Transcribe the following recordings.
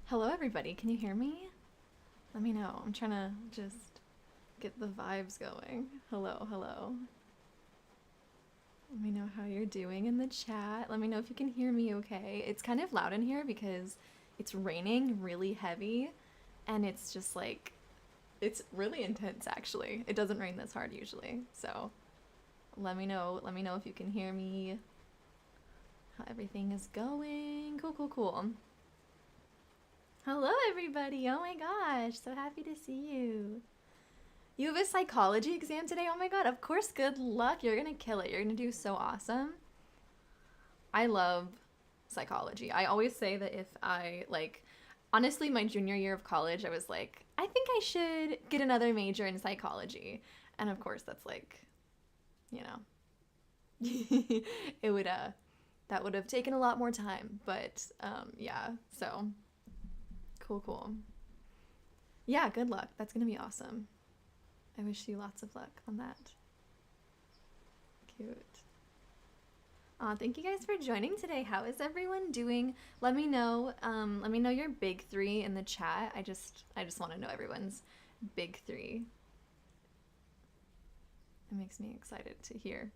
Hello, everybody. Can you hear me? Let me know. I'm trying to just get the vibes going. Hello, hello. Let me know how you're doing in the chat. Let me know if you can hear me okay. It's kind of loud in here because it's raining really heavy and it's just like, it's really intense actually. It doesn't rain this hard usually. So let me know if you can hear me, how everything is going. Cool, cool, cool. Hello, everybody. Oh my gosh. So happy to see you. You have a psychology exam today? Oh my god. Of course. Good luck. You're going to kill it. You're going to do so awesome. I love psychology. I always say that if honestly, my junior year of college, I was like, I think I should get another major in psychology. And of course, that's like, you know, it would, that would have taken a lot more time. But yeah, so. Cool, cool. Yeah, good luck. That's going to be awesome. I wish you lots of luck on that. Cute. Thank you guys for joining today. How is everyone doing? Let me know. Let me know your big three in the chat. I just want to know everyone's big three. It makes me excited to hear.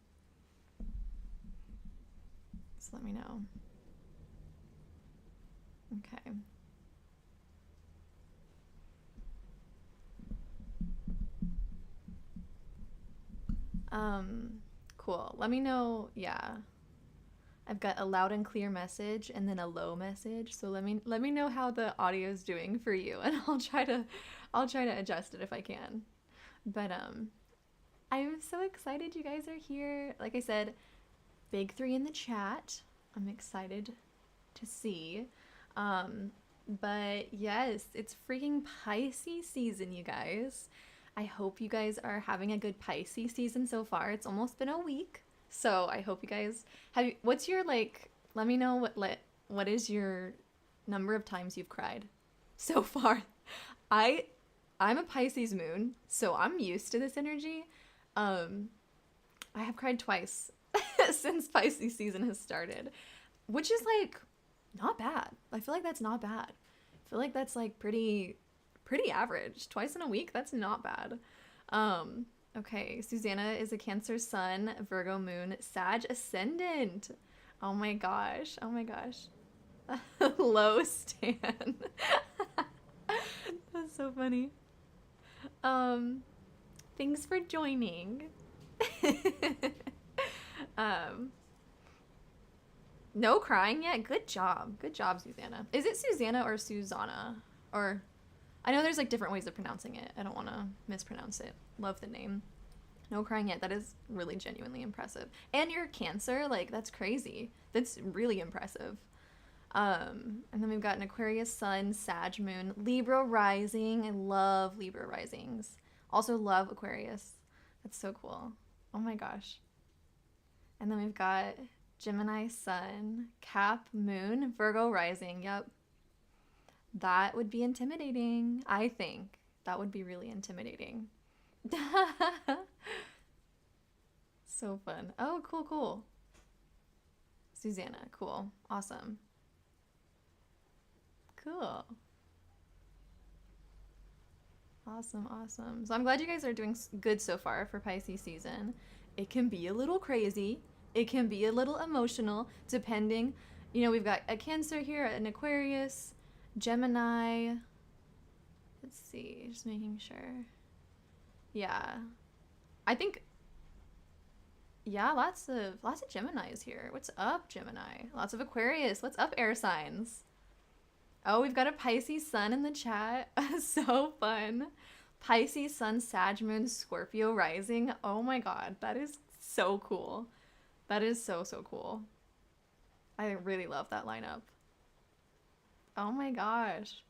So let me know. Okay. Cool. Let me know. Yeah. I've got a loud and clear message and then a low message. So let me know how the audio is doing for you and I'll try to adjust it if I can. But I'm so excited you guys are here. Like I said, big three in the chat. I'm excited to see. But yes, it's freaking Pisces season, you guys. I hope you guys are having a good Pisces season so far. It's almost been a week. So I hope you guys what's your let me know what is your number of times you've cried so far. I'm a Pisces moon, so I'm used to this energy. I have cried twice since Pisces season has started, which is not bad. I feel like that's not bad. I feel like that's pretty average. Twice in a week, that's not bad. Okay, Susanna is a Cancer sun, Virgo moon, Sag ascendant. Oh my gosh. Oh my gosh. Low stan. That's so funny. Thanks for joining. No crying yet? Good job. Good job, Susanna. Is it Susanna or Susanna? Or I know there's different ways of pronouncing it. I don't want to mispronounce it. Love the name. No crying yet. That is really genuinely impressive. And you're Cancer, that's crazy. That's really impressive. And then we've got an Aquarius sun, Sag moon, Libra rising. I love Libra risings. Also love Aquarius. That's so cool. Oh my gosh. And then we've got Gemini sun, Cap moon, Virgo rising. Yep. That would be intimidating, I think. That would be really intimidating. So fun. Oh, cool, cool. Susanna, cool. Awesome. Cool. Awesome, awesome. So I'm glad you guys are doing good so far for Pisces season. It can be a little crazy. It can be a little emotional, depending. We've got a Cancer here, an Aquarius, Gemini. Let's see, just making sure. Yeah. I think lots of Geminis here. What's up, Gemini? Lots of Aquarius. What's up, air signs? Oh, we've got a Pisces sun in the chat. So fun. Pisces sun, Sag moon, Scorpio rising. Oh my god, that is so cool. That is so cool. I really love that lineup. Oh my gosh.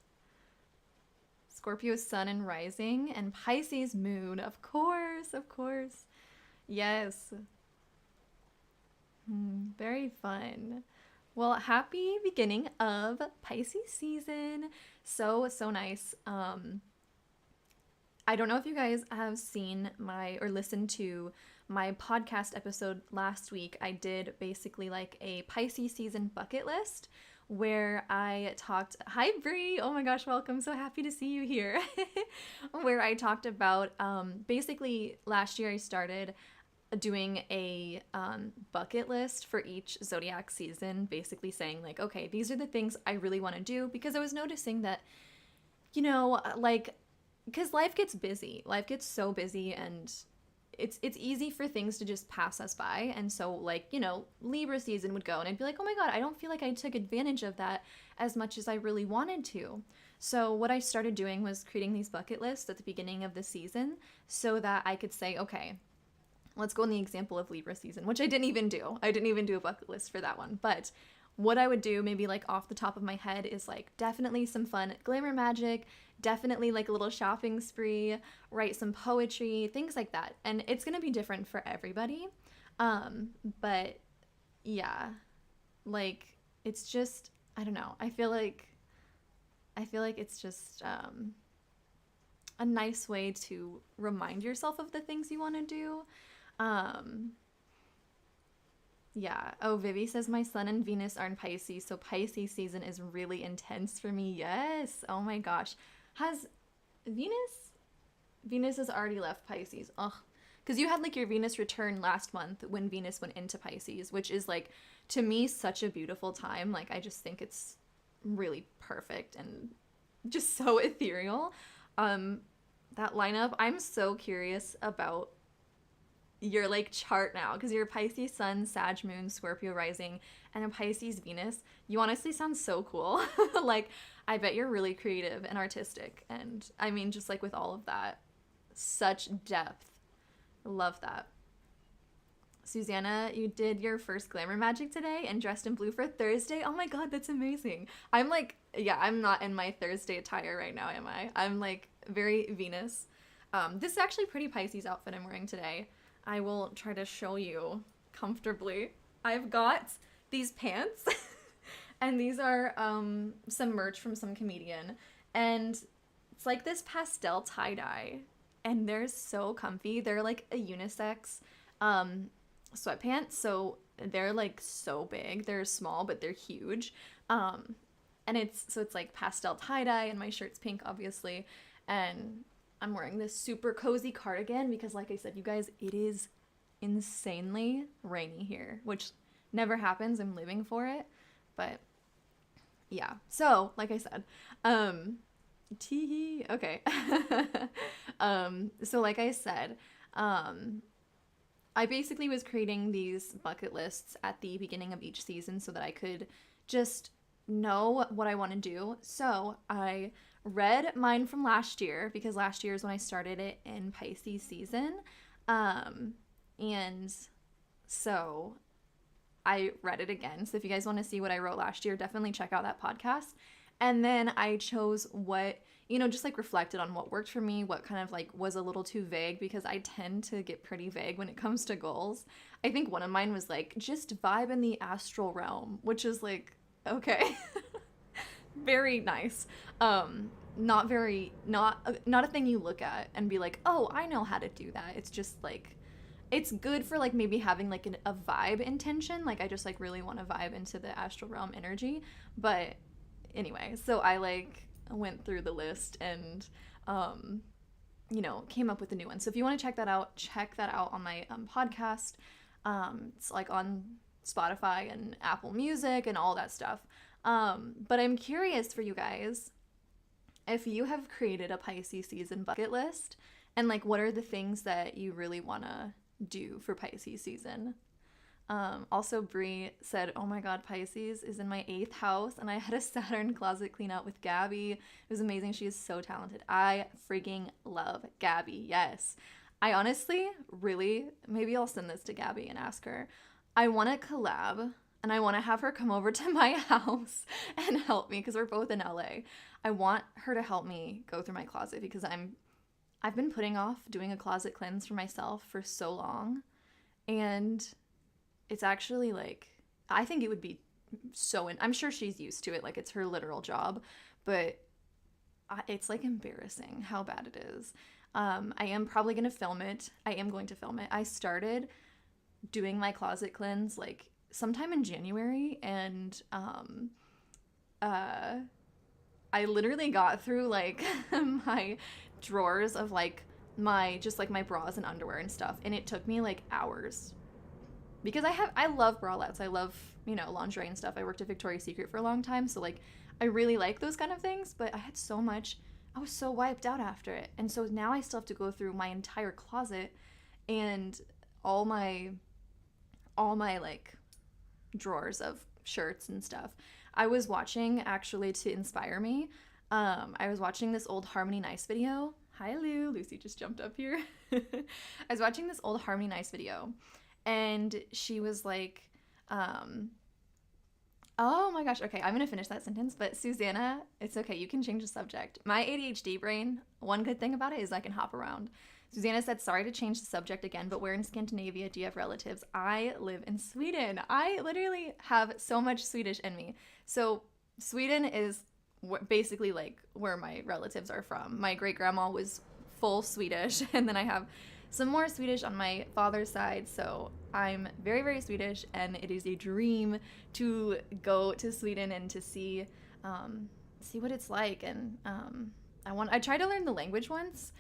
Scorpio sun and rising and Pisces moon. Of course, of course. Yes. Very fun. Well, happy beginning of Pisces season. So nice. I don't know if you guys have seen or listened to my podcast episode last week. I did basically a Pisces season bucket list where I talked. Hi, Bree. Oh my gosh, welcome. So happy to see you here. Where I talked about basically last year I started doing a bucket list for each zodiac season, basically saying, like, okay, these are the things I really want to do, because I was noticing that, you know, like, because life gets busy. Life gets so busy, and it's easy for things to just pass us by. And so, like, you know, Libra season would go and I'd be like, oh my god, I don't feel like I took advantage of that as much as I really wanted to. So what I started doing was creating these bucket lists at the beginning of the season so that I could say, okay, let's go in the example of Libra season, which I didn't even do. I didn't even do a bucket list for that one. But what I would do, maybe like off the top of my head, is like definitely some fun glamour magic, definitely like a little shopping spree, write some poetry, things like that. And it's going to be different for everybody. But yeah, like it's just, I don't know. I feel like it's just a nice way to remind yourself of the things you want to do. Yeah. Oh, Vivi says my sun and Venus are in Pisces, so Pisces season is really intense for me. Yes. Oh my gosh. Has Venus? Venus has already left Pisces. Ugh. Because you had like your Venus return last month when Venus went into Pisces, which is like, to me, such a beautiful time. Like, I just think it's really perfect and just so ethereal. That lineup, I'm so curious about your like chart now, because you're Pisces sun, Sag moon, Scorpio rising, and a Pisces Venus. You honestly sound so cool. Like, I bet you're really creative and artistic, and I mean, just like with all of that, such depth. Love that. Susanna, you did your first glamour magic today and dressed in blue for Thursday. Oh my god, that's amazing. I'm like, yeah, I'm not in my Thursday attire right now, am I? I'm like very Venus. This is actually a pretty Pisces outfit I'm wearing today. I will try to show you comfortably. I've got these pants and these are some merch from some comedian, and it's like this pastel tie-dye, and they're so comfy. They're like a unisex sweatpants, so they're like so big. They're small, but they're huge. And it's like pastel tie-dye, and my shirt's pink, obviously, and I'm wearing this super cozy cardigan because, like I said, you guys, it is insanely rainy here, which never happens. I'm living for it. But yeah. So, like I said, tee okay. So like I said, I basically was creating these bucket lists at the beginning of each season so that I could just know what I want to do. So I read mine from last year, because last year is when I started it in Pisces season. And so I read it again. So if you guys want to see what I wrote last year, definitely check out that podcast. And then I chose what, you know, just like reflected on what worked for me, what kind of like was a little too vague, because I tend to get pretty vague when it comes to goals. I think one of mine was like, just vibe in the astral realm, which is like, okay. Very nice. Not a thing you look at and be like, oh, I know how to do that. It's just like, it's good for like maybe having like a vibe intention. Like, I just like really want to vibe into the astral realm energy. But anyway, so I like went through the list and you know, came up with a new one. So if you want to check that out on my podcast. It's like on Spotify and Apple Music and all that stuff. But I'm curious for you guys if you have created a Pisces season bucket list, and like, what are the things that you really want to do for Pisces season? Also, Brie said, oh my god, Pisces is in my 8th house, and I had a Saturn closet clean out with Gabby. It was amazing. She is so talented. I freaking love Gabby. Yes. I honestly, really, maybe I'll send this to Gabby and ask her. I want to collab, and I want to have her come over to my house and help me, because we're both in LA. I want her to help me go through my closet, because I've been putting off doing a closet cleanse for myself for so long, and it's actually like, I think it would be I'm sure she's used to it, like it's her literal job, but it's like embarrassing how bad it is. I am probably going to film it. I started doing my closet cleanse like sometime in January, and I literally got through like my drawers of like my bras and underwear and stuff, and it took me like hours because I love bralettes. I love, lingerie and stuff. I worked at Victoria's Secret for a long time, so like I really like those kind of things, but I had so much. I was so wiped out after it. And so now I still have to go through my entire closet and all my like drawers of shirts and stuff. I was watching, actually, to inspire me, I was watching this old Harmony Nice video. Hi, Lou. Lucy just jumped up here. I was watching this old Harmony Nice video, and she was like, oh my gosh, okay, I'm gonna finish that sentence, but Susanna, it's okay, you can change the subject. My ADHD brain, one good thing about it is I can hop around. Susanna said, sorry to change the subject again, but where in Scandinavia do you have relatives? I live in Sweden. I literally have so much Swedish in me. So Sweden is basically like where my relatives are from. My great grandma was full Swedish, and then I have some more Swedish on my father's side. So I'm very, very Swedish, and it is a dream to go to Sweden and to see what it's like. And I tried to learn the language once.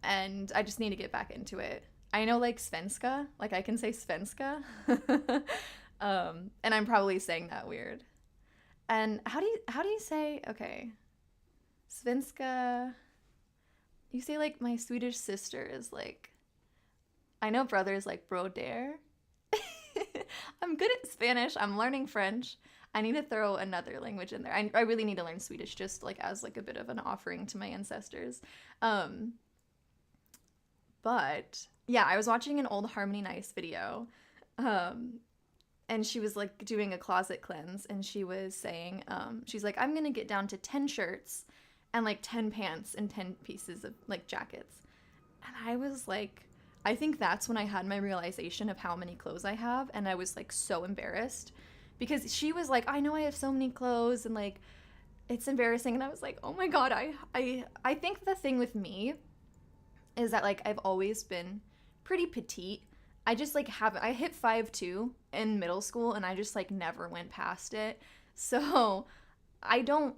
And I just need to get back into it. I know like Svenska, like I can say Svenska. And I'm probably saying that weird. And how do you say, okay, Svenska, you say like my Swedish sister is like, I know brother is like broder. I'm good at Spanish. I'm learning French. I need to throw another language in there. I really need to learn Swedish just like as like a bit of an offering to my ancestors. But yeah, I was watching an old Harmony Nice video, and she was like doing a closet cleanse, and she was saying, she's like, I'm gonna get down to 10 shirts and like 10 pants and 10 pieces of like jackets. And I was like, I think that's when I had my realization of how many clothes I have, and I was like so embarrassed because she was like, I know I have so many clothes and like it's embarrassing, and I was like, oh my god, I think the thing with me is that like I've always been pretty petite. I just like I hit 5'2" in middle school, and I just like never went past it. So I don't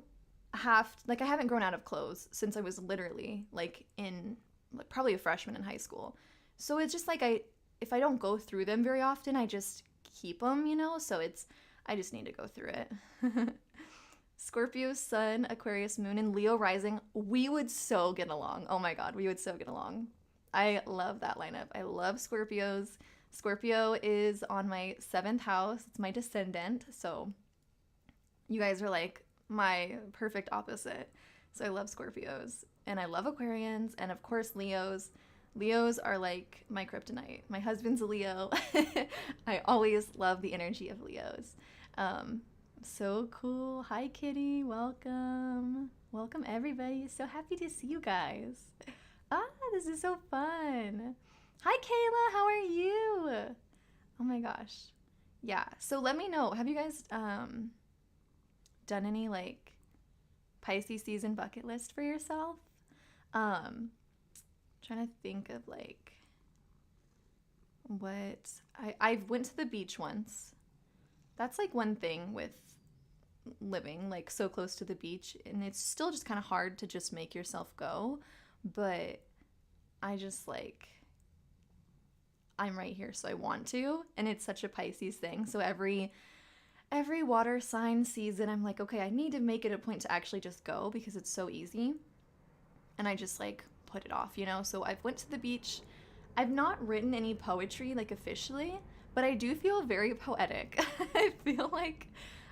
I haven't grown out of clothes since I was literally like in like probably a freshman in high school. So it's just like if I don't go through them very often, I just keep them, so I just need to go through it. Scorpio Sun, Aquarius Moon, and Leo Rising. We would so get along. Oh my god, we would so get along. I love that lineup. I love Scorpios. Scorpio is on my 7th house. It's my descendant. So you guys are like my perfect opposite. So I love Scorpios. And I love Aquarians. And of course, Leos. Leos are like my kryptonite. My husband's a Leo. I always love the energy of Leos. So cool. Hi, Kitty. Welcome. Welcome, everybody. So happy to see you guys. This is so fun. Hi, Kayla. How are you? Oh my gosh. Yeah. So let me know. Have you guys done any like Pisces season bucket list for yourself? Trying to think of like what I went to the beach once. That's like one thing with living like so close to the beach, and it's still just kind of hard to just make yourself go, but I just like I'm right here, so I want to, and it's such a Pisces thing. So every water sign season I'm like, okay, I need to make it a point to actually just go because it's so easy, and I just like put it off, So I've went to the beach. I've not written any poetry like officially, but I do feel very poetic.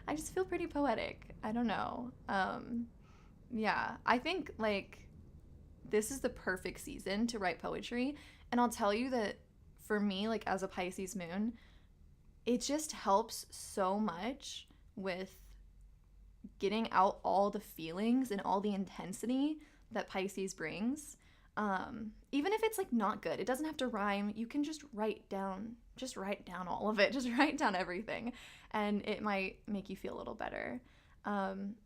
I just feel pretty poetic. I don't know. Yeah, I think like this is the perfect season to write poetry. And I'll tell you that for me, like as a Pisces moon, it just helps so much with getting out all the feelings and all the intensity that Pisces brings. Even if it's like not good, it doesn't have to rhyme. You can just write down all of it. Just write down everything, and it might make you feel a little better.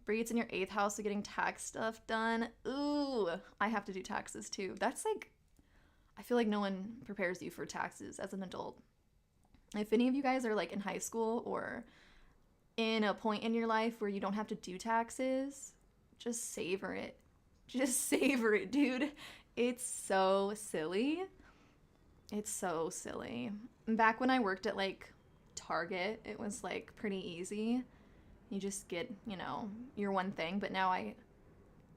Bree, it's in your 8th house, so getting tax stuff done. Ooh, I have to do taxes too. That's like, I feel like no one prepares you for taxes as an adult. If any of you guys are like in high school or in a point in your life where you don't have to do taxes, just savor it. Just savor it, dude. It's so silly. It's so silly. Back when I worked at like Target, it was like pretty easy. You just get, your one thing, but now I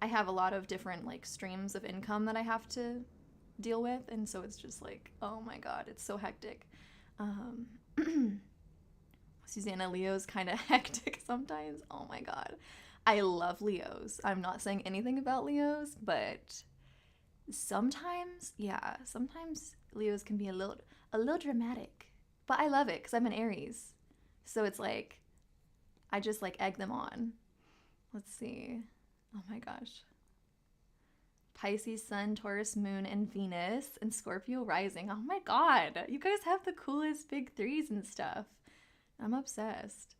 have a lot of different like streams of income that I have to deal with, and so it's just like, oh my god, it's so hectic. Susanna, Leo's kind of hectic sometimes. Oh my god. I love Leos. I'm not saying anything about Leos, but sometimes Leos can be a little dramatic. But I love it because I'm an Aries. So it's like, I just like egg them on. Let's see. Oh my gosh. Pisces, Sun, Taurus, Moon, and Venus, and Scorpio rising. Oh my god. You guys have the coolest big threes and stuff. I'm obsessed.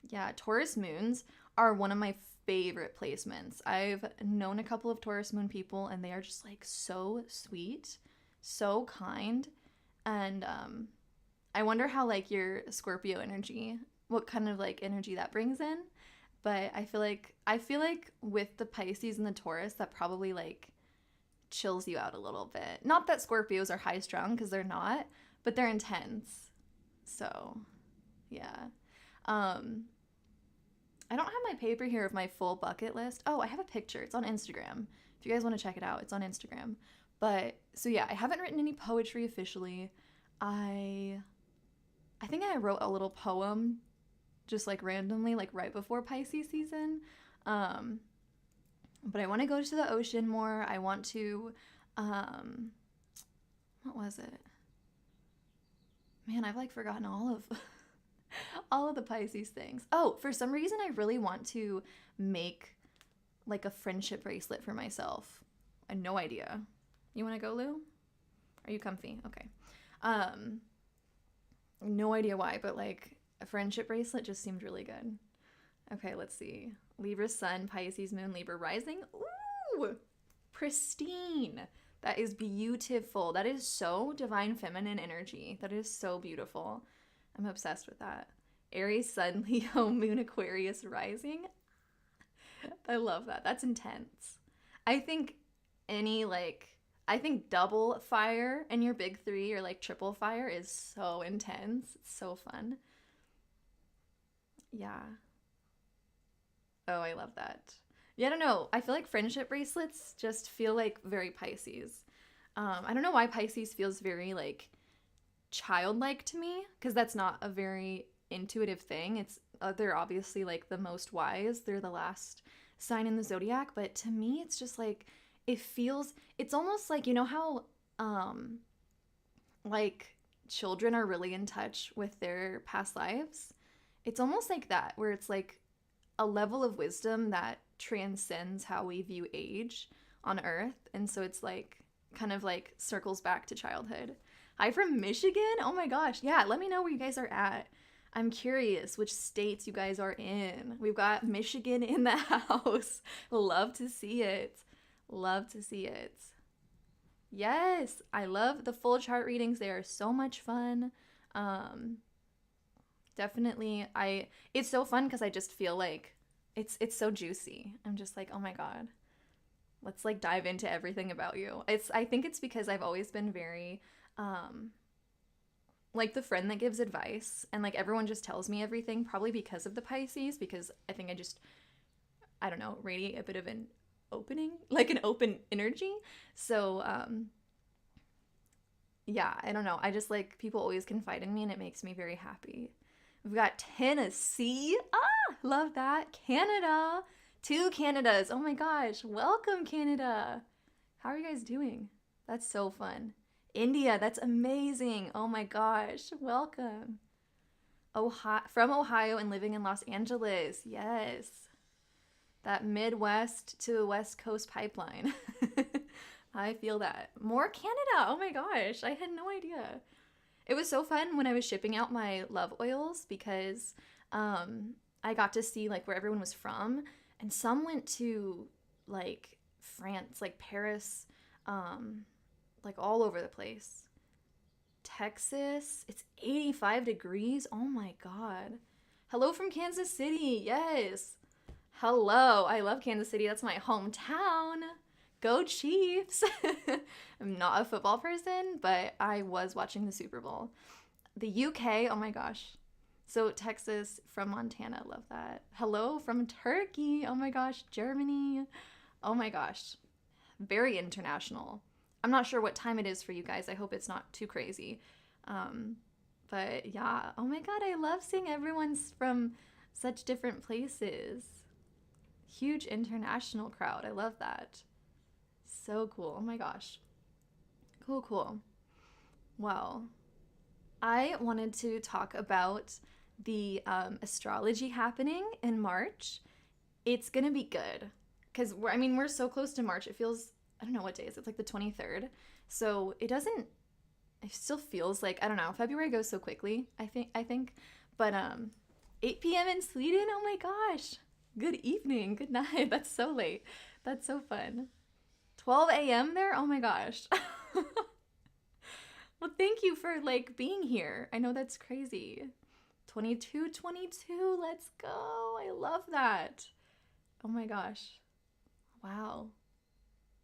Yeah, Taurus moons are one of my favorite placements. I've known a couple of Taurus moon people, and they are just like so sweet, so kind. And I wonder how like your Scorpio energy, what kind of like energy that brings in. But I feel like with the Pisces and the Taurus, that probably like chills you out a little bit. Not that Scorpios are high strung, because they're not, but they're intense. So yeah. I don't have my paper here of my full bucket list. Oh, I have a picture. It's on Instagram. If you guys want to check it out, it's on Instagram. But so yeah, I haven't written any poetry officially. I think I wrote a little poem just like randomly, like right before Pisces season. But I want to go to the ocean more. I want to, what was it? Man, I've like forgotten all of all of the Pisces things. Oh, for some reason I really want to make like a friendship bracelet for myself. I have no idea. You want to go, Lou? Are you comfy? Okay. No idea why, but like a friendship bracelet just seemed really good. Okay, let's see. Libra Sun, Pisces Moon, Libra Rising. Ooh, pristine. That is beautiful. That is so divine feminine energy. That is so beautiful. I'm obsessed with that. Aries Sun, Leo, Moon, Aquarius Rising. I love that. That's intense. I think double fire in your big three or like triple fire is so intense. It's so fun. Yeah. Oh, I love that. Yeah, I don't know. I feel like friendship bracelets just feel like very Pisces. I don't know why Pisces feels very like childlike to me, because that's not a very intuitive thing. It's they're obviously like the most wise. They're the last sign in the zodiac, but to me it's just like it's almost like, you know how like children are really in touch with their past lives? It's almost like that, where it's like a level of wisdom that transcends how we view age on Earth. And so it's like kind of like circles back to childhood. Hi from Michigan. Oh my gosh. Yeah, let me know where you guys are at. I'm curious which states you guys are in. We've got Michigan in the house. Love to see it. Love to see it. Yes, I love the full chart readings. They are so much fun. Definitely, it's so fun because I just feel like it's so juicy. I'm just like, oh my god, let's like dive into everything about you. I think it's because I've always been very like the friend that gives advice, and like everyone just tells me everything, probably because of the Pisces, because I think I don't know, radiate a bit of an open energy. So yeah, I don't know, I just like, people always confide in me and it makes me very happy. We've got Tennessee. Love that. Canada. 2 Canadas. Oh my gosh. Welcome, Canada. How are you guys doing? That's so fun. India. That's amazing. Oh my gosh. Welcome. From Ohio and living in Los Angeles. Yes. That Midwest to West Coast pipeline. I feel that. More Canada. Oh my gosh. I had no idea. It was so fun when I was shipping out my love oils, because I got to see like where everyone was from, and some went to like France, like Paris, like all over the place. Texas, it's 85 degrees. Oh my god. Hello from Kansas City. Yes. Hello. I love Kansas City. That's my hometown. Go Chiefs. I'm not a football person, but I was watching the Super Bowl. The UK, oh my gosh. So Texas from Montana, love that. Hello from Turkey. Oh my gosh, Germany. Oh my gosh. Very international. I'm not sure what time it is for you guys. I hope it's not too crazy. But yeah, oh my god, I love seeing everyone's from such different places. Huge international crowd. I love that. So cool. Oh my gosh. Cool, cool. Well, I wanted to talk about the astrology happening in March. It's gonna be good because we're so close to March. It feels, I don't know what day is it. It's like the 23rd. So it still feels like, I don't know, February goes so quickly, I think. But 8 p.m. in Sweden, oh my gosh. Good evening, good night. That's so late. That's so fun. 12 a.m. there? Oh my gosh. Well, thank you for like being here. I know that's crazy. 22, let's go. I love that. Oh my gosh. Wow.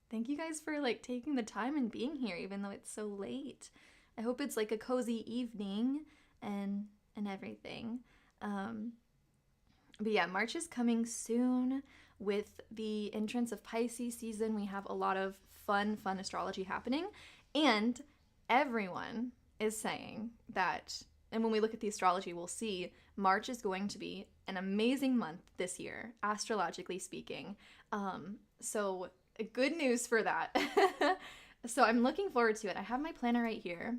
Thank you guys for like taking the time and being here even though it's so late. I hope it's like a cozy evening and everything. But yeah, March is coming soon. With the entrance of Pisces season, we have a lot of fun astrology happening. And everyone is saying that, and when we look at the astrology, we'll see March is going to be an amazing month this year, astrologically speaking. So good news for that. So I'm looking forward to it. I have my planner right here.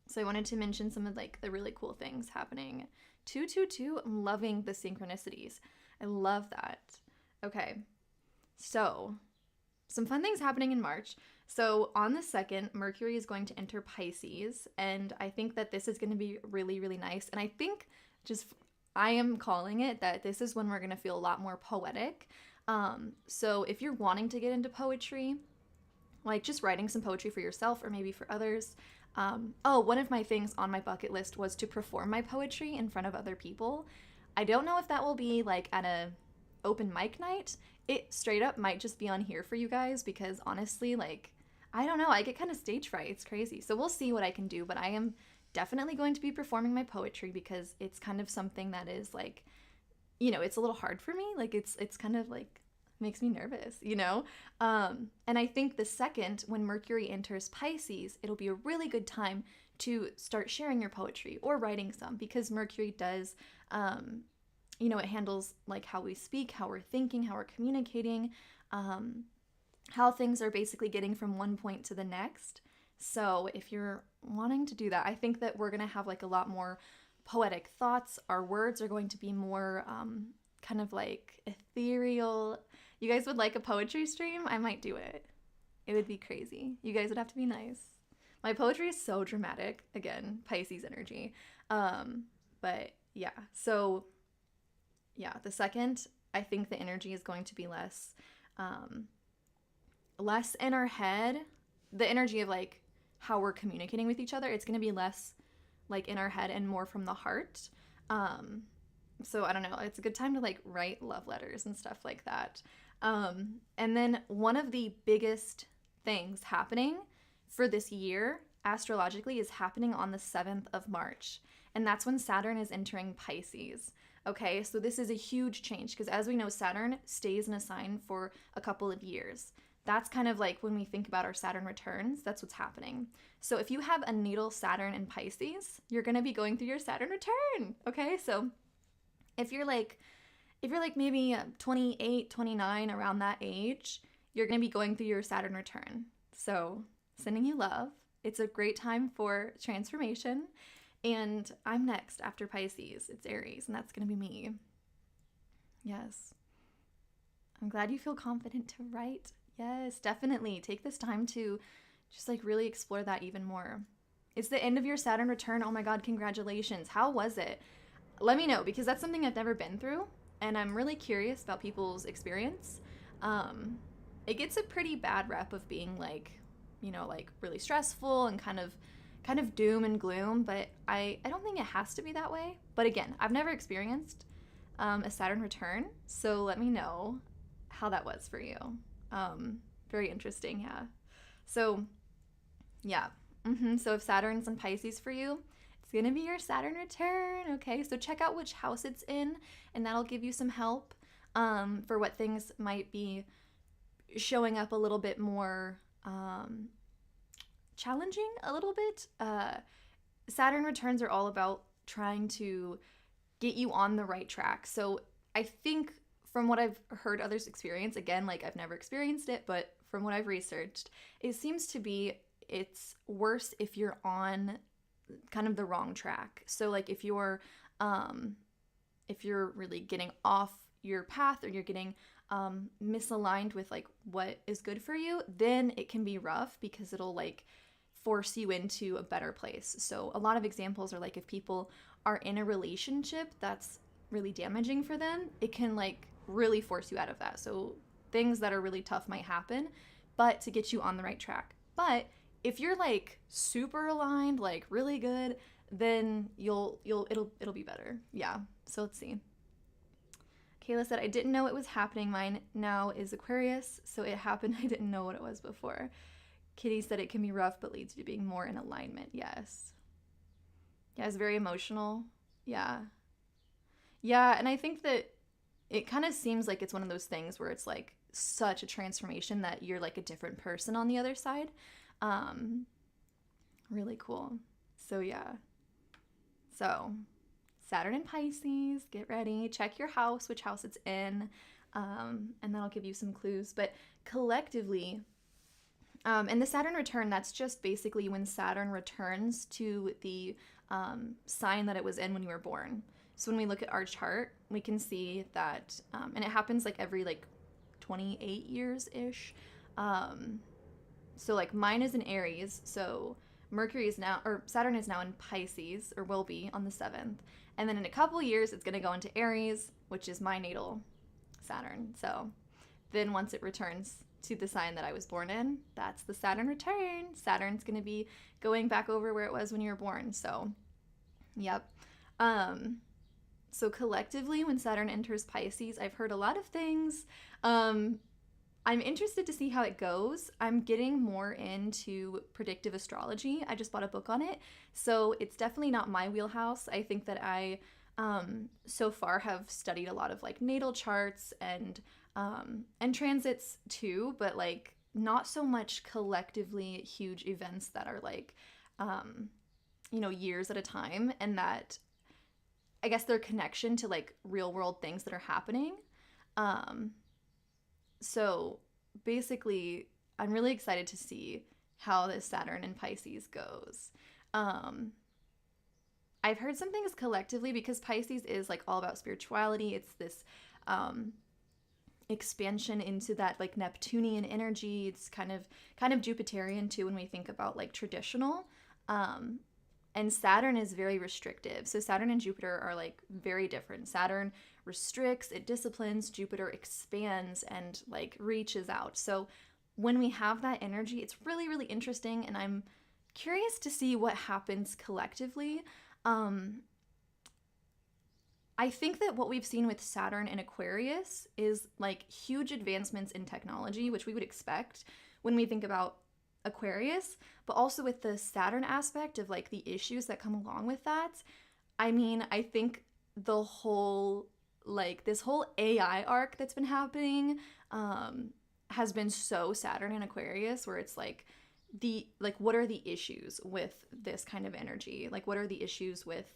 So I wanted to mention some of like the really cool things happening. 222, I'm loving the synchronicities. I love that. Okay, so some fun things happening in March. So on the 2nd, Mercury is going to enter Pisces, and I think that this is going to be really, really nice. And I think I am calling it that this is when we're going to feel a lot more poetic. So if you're wanting to get into poetry, like just writing some poetry for yourself or maybe for others. One of my things on my bucket list was to perform my poetry in front of other people. I don't know if that will be like at a open mic night. It straight up might just be on here for you guys because honestly, like, I don't know, I get kind of stage fright. It's crazy. So we'll see what I can do, but I am definitely going to be performing my poetry because it's kind of something that is like, it's a little hard for me. Like it's kind of like makes me nervous, And I think the 2nd, when Mercury enters Pisces, it'll be a really good time to start sharing your poetry or writing some because Mercury does, it handles like how we speak, how we're thinking, how we're communicating, how things are basically getting from one point to the next. So if you're wanting to do that, I think that we're going to have like a lot more poetic thoughts. Our words are going to be more kind of like ethereal. You guys would like a poetry stream? I might do it. It would be crazy. You guys would have to be nice. My poetry is so dramatic. Again, Pisces energy. But yeah, so yeah, the 2nd, I think the energy is going to be less in our head. The energy of like how we're communicating with each other, it's going to be less like in our head and more from the heart. So I don't know, it's a good time to like write love letters and stuff like that. And then one of the biggest things happening for this year astrologically is happening on the 7th of March. And that's when Saturn is entering Pisces. Okay, so this is a huge change because as we know, Saturn stays in a sign for a couple of years. That's kind of like when we think about our Saturn returns, that's what's happening. So if you have a natal Saturn in Pisces, you're going to be going through your Saturn return. Okay, so if you're like maybe 28, 29, around that age, you're going to be going through your Saturn return. So sending you love. It's a great time for transformation. And I'm next after Pisces. It's Aries, and that's going to be me. Yes. I'm glad you feel confident to write. Yes, definitely. Take this time to just like really explore that even more. It's the end of your Saturn return. Oh my God, congratulations. How was it? Let me know because that's something I've never been through. And I'm really curious about people's experience. It gets a pretty bad rep of being like, like really stressful and kind of kind of doom and gloom, but I don't think it has to be that way. But again, I've never experienced a Saturn return, so let me know how that was for you. Very interesting, yeah. So, yeah. So if Saturn's in Pisces for you, it's going to be your Saturn return, okay? So check out which house it's in, and that'll give you some help for what things might be showing up a little bit more challenging, a little bit. Saturn returns are all about trying to get you on the right track. So I think from what I've heard others experience, again, like I've never experienced it, but from what I've researched, it seems to be it's worse if you're on kind of the wrong track. So like if you're really getting off your path, or you're getting misaligned with like what is good for you, then it can be rough because it'll like force you into a better place. So a lot of examples are like if people are in a relationship that's really damaging for them, it can like really force you out of that. So things that are really tough might happen, but to get you on the right track. But if you're like super aligned, like really good, then it'll be better. Yeah. So let's see. Kayla said, I didn't know it was happening. Mine now is Aquarius, so it happened. I didn't know what it was before. Kitty said it can be rough, but leads to being more in alignment. Yes. Yeah, it's very emotional. Yeah. Yeah, and I think that it kind of seems like it's one of those things where it's like such a transformation that you're like a different person on the other side. Really cool. So yeah. So Saturn and Pisces, get ready. Check your house, which house it's in, and that'll give you some clues. But collectively, and the Saturn return, that's just basically when Saturn returns to the sign that it was in when you were born. So when we look at our chart, we can see that, and it happens like every like 28 years-ish. So like mine is in Aries, so Saturn is now in Pisces, or will be on the 7th. And then in a couple years, it's going to go into Aries, which is my natal Saturn. So then once it returns to the sign that I was born in, that's the Saturn return. Saturn's going to be going back over where it was when you were born. So, yep. So collectively, when Saturn enters Pisces, I've heard a lot of things. I'm interested to see how it goes. I'm getting more into predictive astrology. I just bought a book on it. So it's definitely not my wheelhouse. I think that I so far have studied a lot of like natal charts and transits too, but like not so much collectively huge events that are like years at a time, and that I guess their connection to like real world things that are happening. So basically, I'm really excited to see how this Saturn in Pisces goes. I've heard some things collectively, because Pisces is like all about spirituality. It's this expansion into that like Neptunian energy. It's kind of Jupiterian too when we think about like traditional. And Saturn is very restrictive. So Saturn and Jupiter are like very different. Saturn restricts, it disciplines. Jupiter expands and like reaches out. So when we have that energy, it's really, really interesting. And I'm curious to see what happens collectively. I think that what we've seen with Saturn and Aquarius is like huge advancements in technology, which we would expect when we think about Aquarius, but also with the Saturn aspect of like the issues that come along with that. I mean, I think the whole like this whole AI arc that's been happening has been so Saturn and Aquarius, where it's like what are the issues with this kind of energy? Like what are the issues with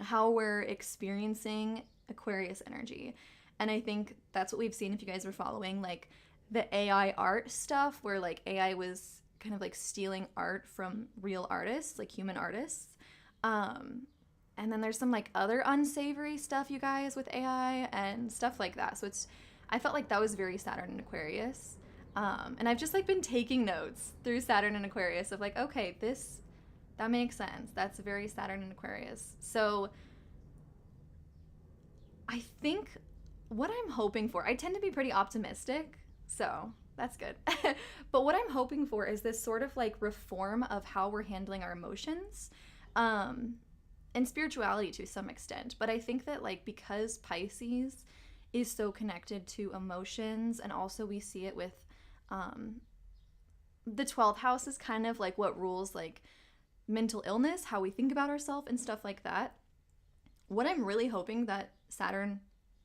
how we're experiencing Aquarius energy? And I think that's what we've seen, if you guys were following like the AI art stuff, where like AI was kind of like stealing art from real artists, like human artists. And then there's some like other unsavory stuff, you guys, with AI and stuff like that. So I felt like that was very Saturn and Aquarius. And I've just like been taking notes through Saturn and Aquarius of like, okay, that makes sense. That's very Saturn and Aquarius. So I think what I'm hoping for, I tend to be pretty optimistic. So That's good. But what I'm hoping for is this sort of like reform of how we're handling our emotions. Um, and spirituality to some extent. But I think that like because Pisces is so connected to emotions, and also we see it with um, the 12th house is kind of like what rules like mental illness, how we think about ourselves and stuff like that. What I'm really hoping that Saturn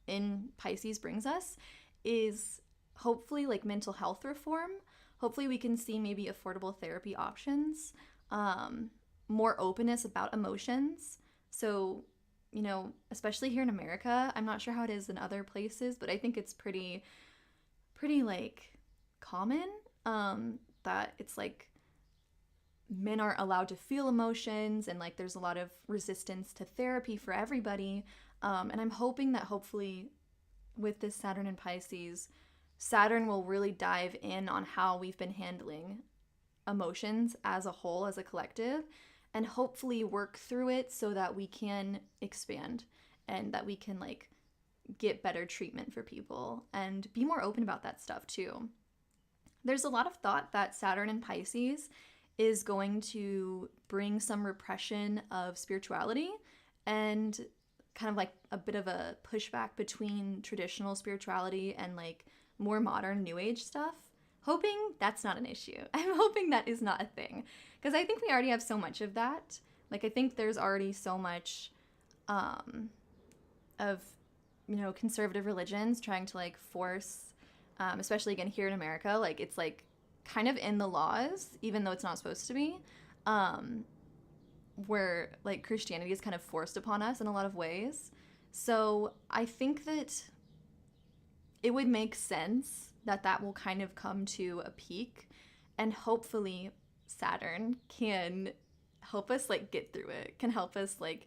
in Pisces brings us is hopefully like mental health reform. Hopefully we can see maybe affordable therapy options, um, more openness about emotions. So, you know, especially here in America, I'm not sure how it is in other places, but I think it's pretty like common, that it's like men aren't allowed to feel emotions, and like there's a lot of resistance to therapy for everybody. And I'm hoping that hopefully with this Saturn and Pisces, Saturn will really dive in on how we've been handling emotions as a whole, as a collective, and hopefully work through it so that we can expand and that we can like get better treatment for people and be more open about that stuff too. There's a lot of thought that Saturn in Pisces is going to bring some repression of spirituality and kind of like a bit of a pushback between traditional spirituality and like more modern new age stuff. Hoping that's not an issue. I'm hoping that is not a thing, because I think we already have so much of that. Like I think there's already so much of, you know, conservative religions trying to like force, especially again here in America, like it's like kind of in the laws, even though it's not supposed to be, where like Christianity is kind of forced upon us in a lot of ways. So I think that it would make sense that that will kind of come to a peak, and hopefully Saturn can help us like get through it, can help us like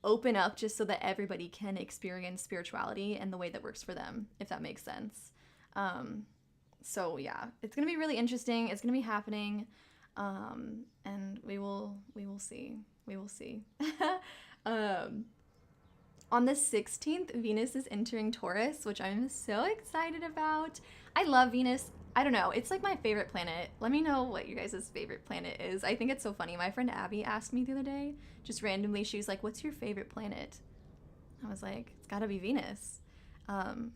open up just so that everybody can experience spirituality in the way that works for them, if that makes sense. So yeah, it's gonna be really interesting. It's gonna be happening, and we will see. um, on the 16th, Venus is entering Taurus, which I'm so excited about. I love Venus. I don't know. It's like my favorite planet. Let me know what you guys' favorite planet is. I think it's so funny. My friend Abby asked me the other day, just randomly, she was like, "What's your favorite planet?" I was like, "It's gotta be Venus." Um,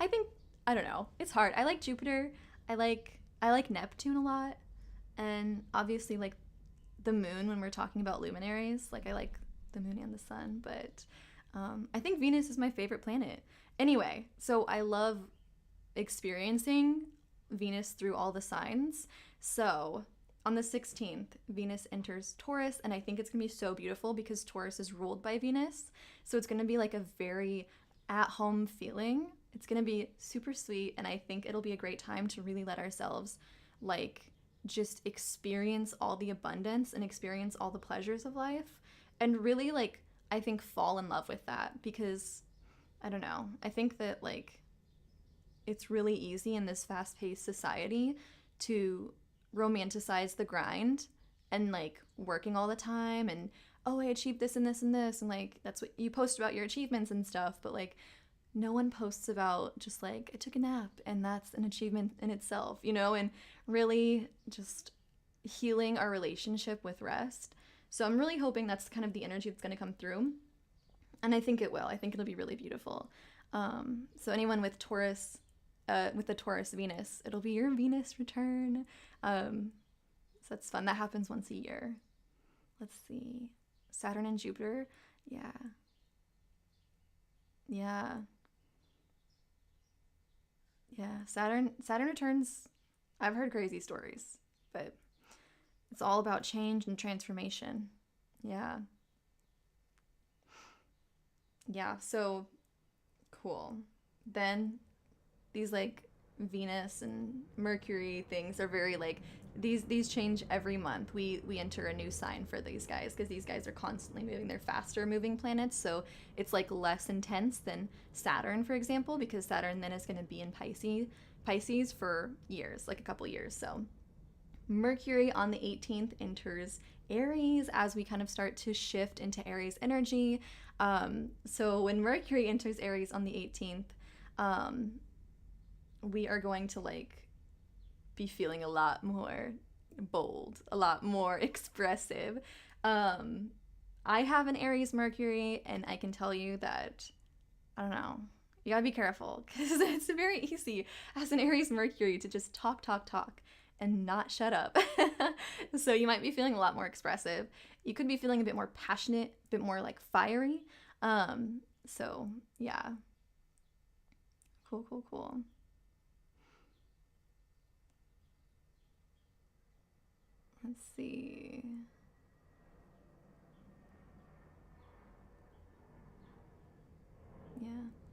I think, I don't know. It's hard. I like Jupiter. I like Neptune a lot. And obviously like the moon when we're talking about luminaries. Like I like the moon and the sun, but I think Venus is my favorite planet. Anyway, so I love experiencing Venus through all the signs. So on the 16th, Venus enters Taurus, and I think it's gonna be so beautiful because Taurus is ruled by Venus. So it's gonna be like a very at home feeling. It's gonna be super sweet, and I think it'll be a great time to really let ourselves like just experience all the abundance and experience all the pleasures of life, and really like I think fall in love with that, because I don't know, I think that like it's really easy in this fast-paced society to romanticize the grind and like working all the time, and oh, I achieved this and this and this, and like that's what you post about your achievements and stuff, but like no one posts about just like I took a nap and that's an achievement in itself, you know, and really just healing our relationship with rest. So I'm really hoping that's kind of the energy that's going to come through. And I think it will. I think it'll be really beautiful. So anyone with Taurus, with the Taurus Venus, it'll be your Venus return. So that's fun. That happens once a year. Let's see. Saturn and Jupiter. Yeah. Yeah. Yeah. Saturn returns. I've heard crazy stories, but it's all about change and transformation. Yeah. Yeah, so cool. Then these like Venus and Mercury things are very like these change every month. We enter a new sign for these guys because these guys are constantly moving. They're faster moving planets, so it's like less intense than Saturn, for example, because Saturn then is going to be in Pisces for years, like a couple years. So Mercury on the 18th enters Aries as we kind of start to shift into Aries energy. So when Mercury enters Aries on the 18th, we are going to like be feeling a lot more bold, a lot more expressive. Um, I have an Aries Mercury, and I can tell you that, I don't know, you gotta be careful because it's very easy as an Aries Mercury to just talk, talk, talk and not shut up. So you might be feeling a lot more expressive. You could be feeling a bit more passionate, a bit more like fiery. So yeah, cool, cool, cool. Let's see. Yeah.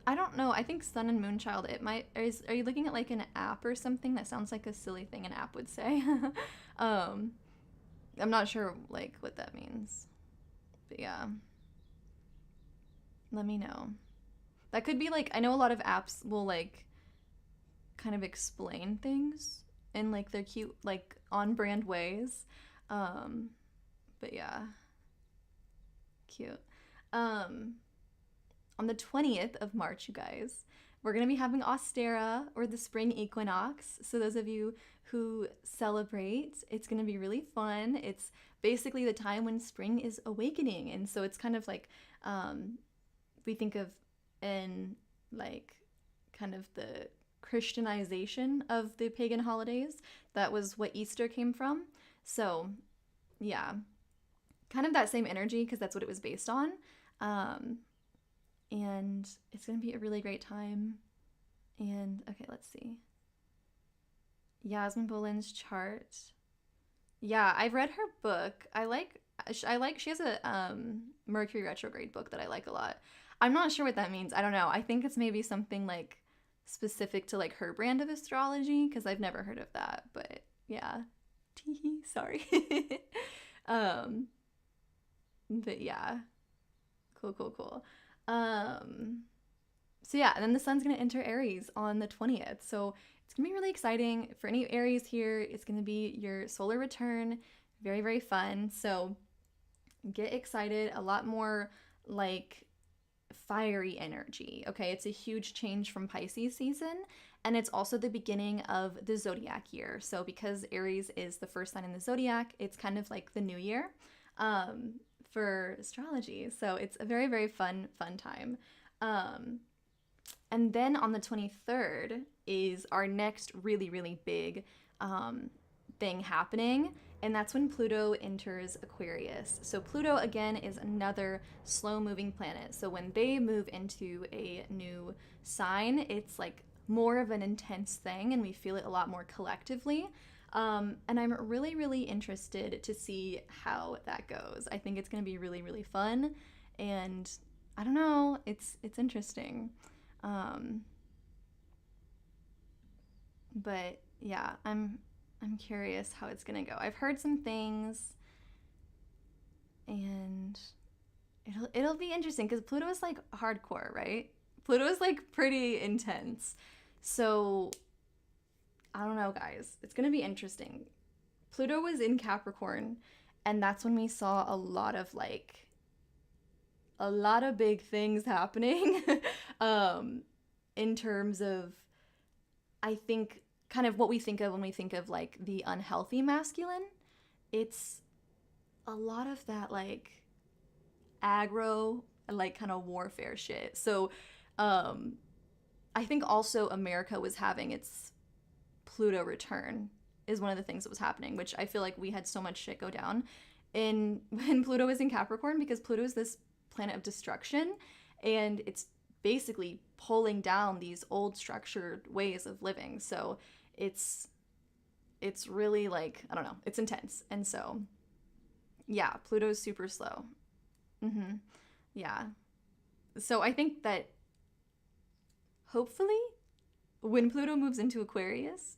I don't know. I think Sun and Moonchild, it might are you looking at like an app or something? That sounds like a silly thing an app would say. um I'm not sure like what that means. But yeah. Let me know. That could be like, I know a lot of apps will like kind of explain things in like their cute like on brand ways. Um but yeah, cute. Um on the 20th of March, you guys, we're going to be having Austera, or the spring equinox. So, those of you who celebrate, it's going to be really fun. It's basically the time when spring is awakening. And so, it's kind of like we think of in like kind of the Christianization of the pagan holidays. That was what Easter came from. So, yeah, kind of that same energy because that's what it was based on. Um, and it's going to be a really great time. And okay, let's see. Yasmin Bolin's chart. Yeah, I've read her book. I like she has a Mercury retrograde book that I like a lot. I'm not sure what that means. I don't know. I think it's maybe something like specific to like her brand of astrology because I've never heard of that, but yeah. Teehee, sorry. um but yeah. Cool, cool, cool. Um, so yeah, and then the sun's gonna enter Aries on the 20th. So it's gonna be really exciting for any Aries here. It's gonna be your solar return. Very, very fun. So get excited. A lot more like fiery energy. Okay, it's a huge change from Pisces season. And it's also the beginning of the zodiac year. So because Aries is the first sign in the zodiac, it's kind of like the new year. For astrology. So it's a very, very fun, fun time. Um, and then on the 23rd is our next really, really big thing happening. And that's when Pluto enters Aquarius. So Pluto, again, is another slow moving planet. So when they move into a new sign, it's like more of an intense thing and we feel it a lot more collectively. And I'm really, really interested to see how that goes. I think it's going to be really, really fun. And I don't know, it's interesting. Um, but yeah, I'm curious how it's going to go. I've heard some things and it'll be interesting because Pluto is like hardcore, right? Pluto is like pretty intense. So I don't know, guys. It's going to be interesting. Pluto was in Capricorn, and that's when we saw a lot of big things happening in terms of, I think, kind of what we think of when we think of like the unhealthy masculine. It's a lot of that like aggro, like kind of warfare shit. So I think also America was having its Pluto return is one of the things that was happening, which I feel like we had so much shit go down in when Pluto was in Capricorn because Pluto is this planet of destruction and it's basically pulling down these old structured ways of living. So it's really like, I don't know, it's intense. And so yeah, Pluto's super slow. Mhm. Yeah. So I think that hopefully when Pluto moves into Aquarius,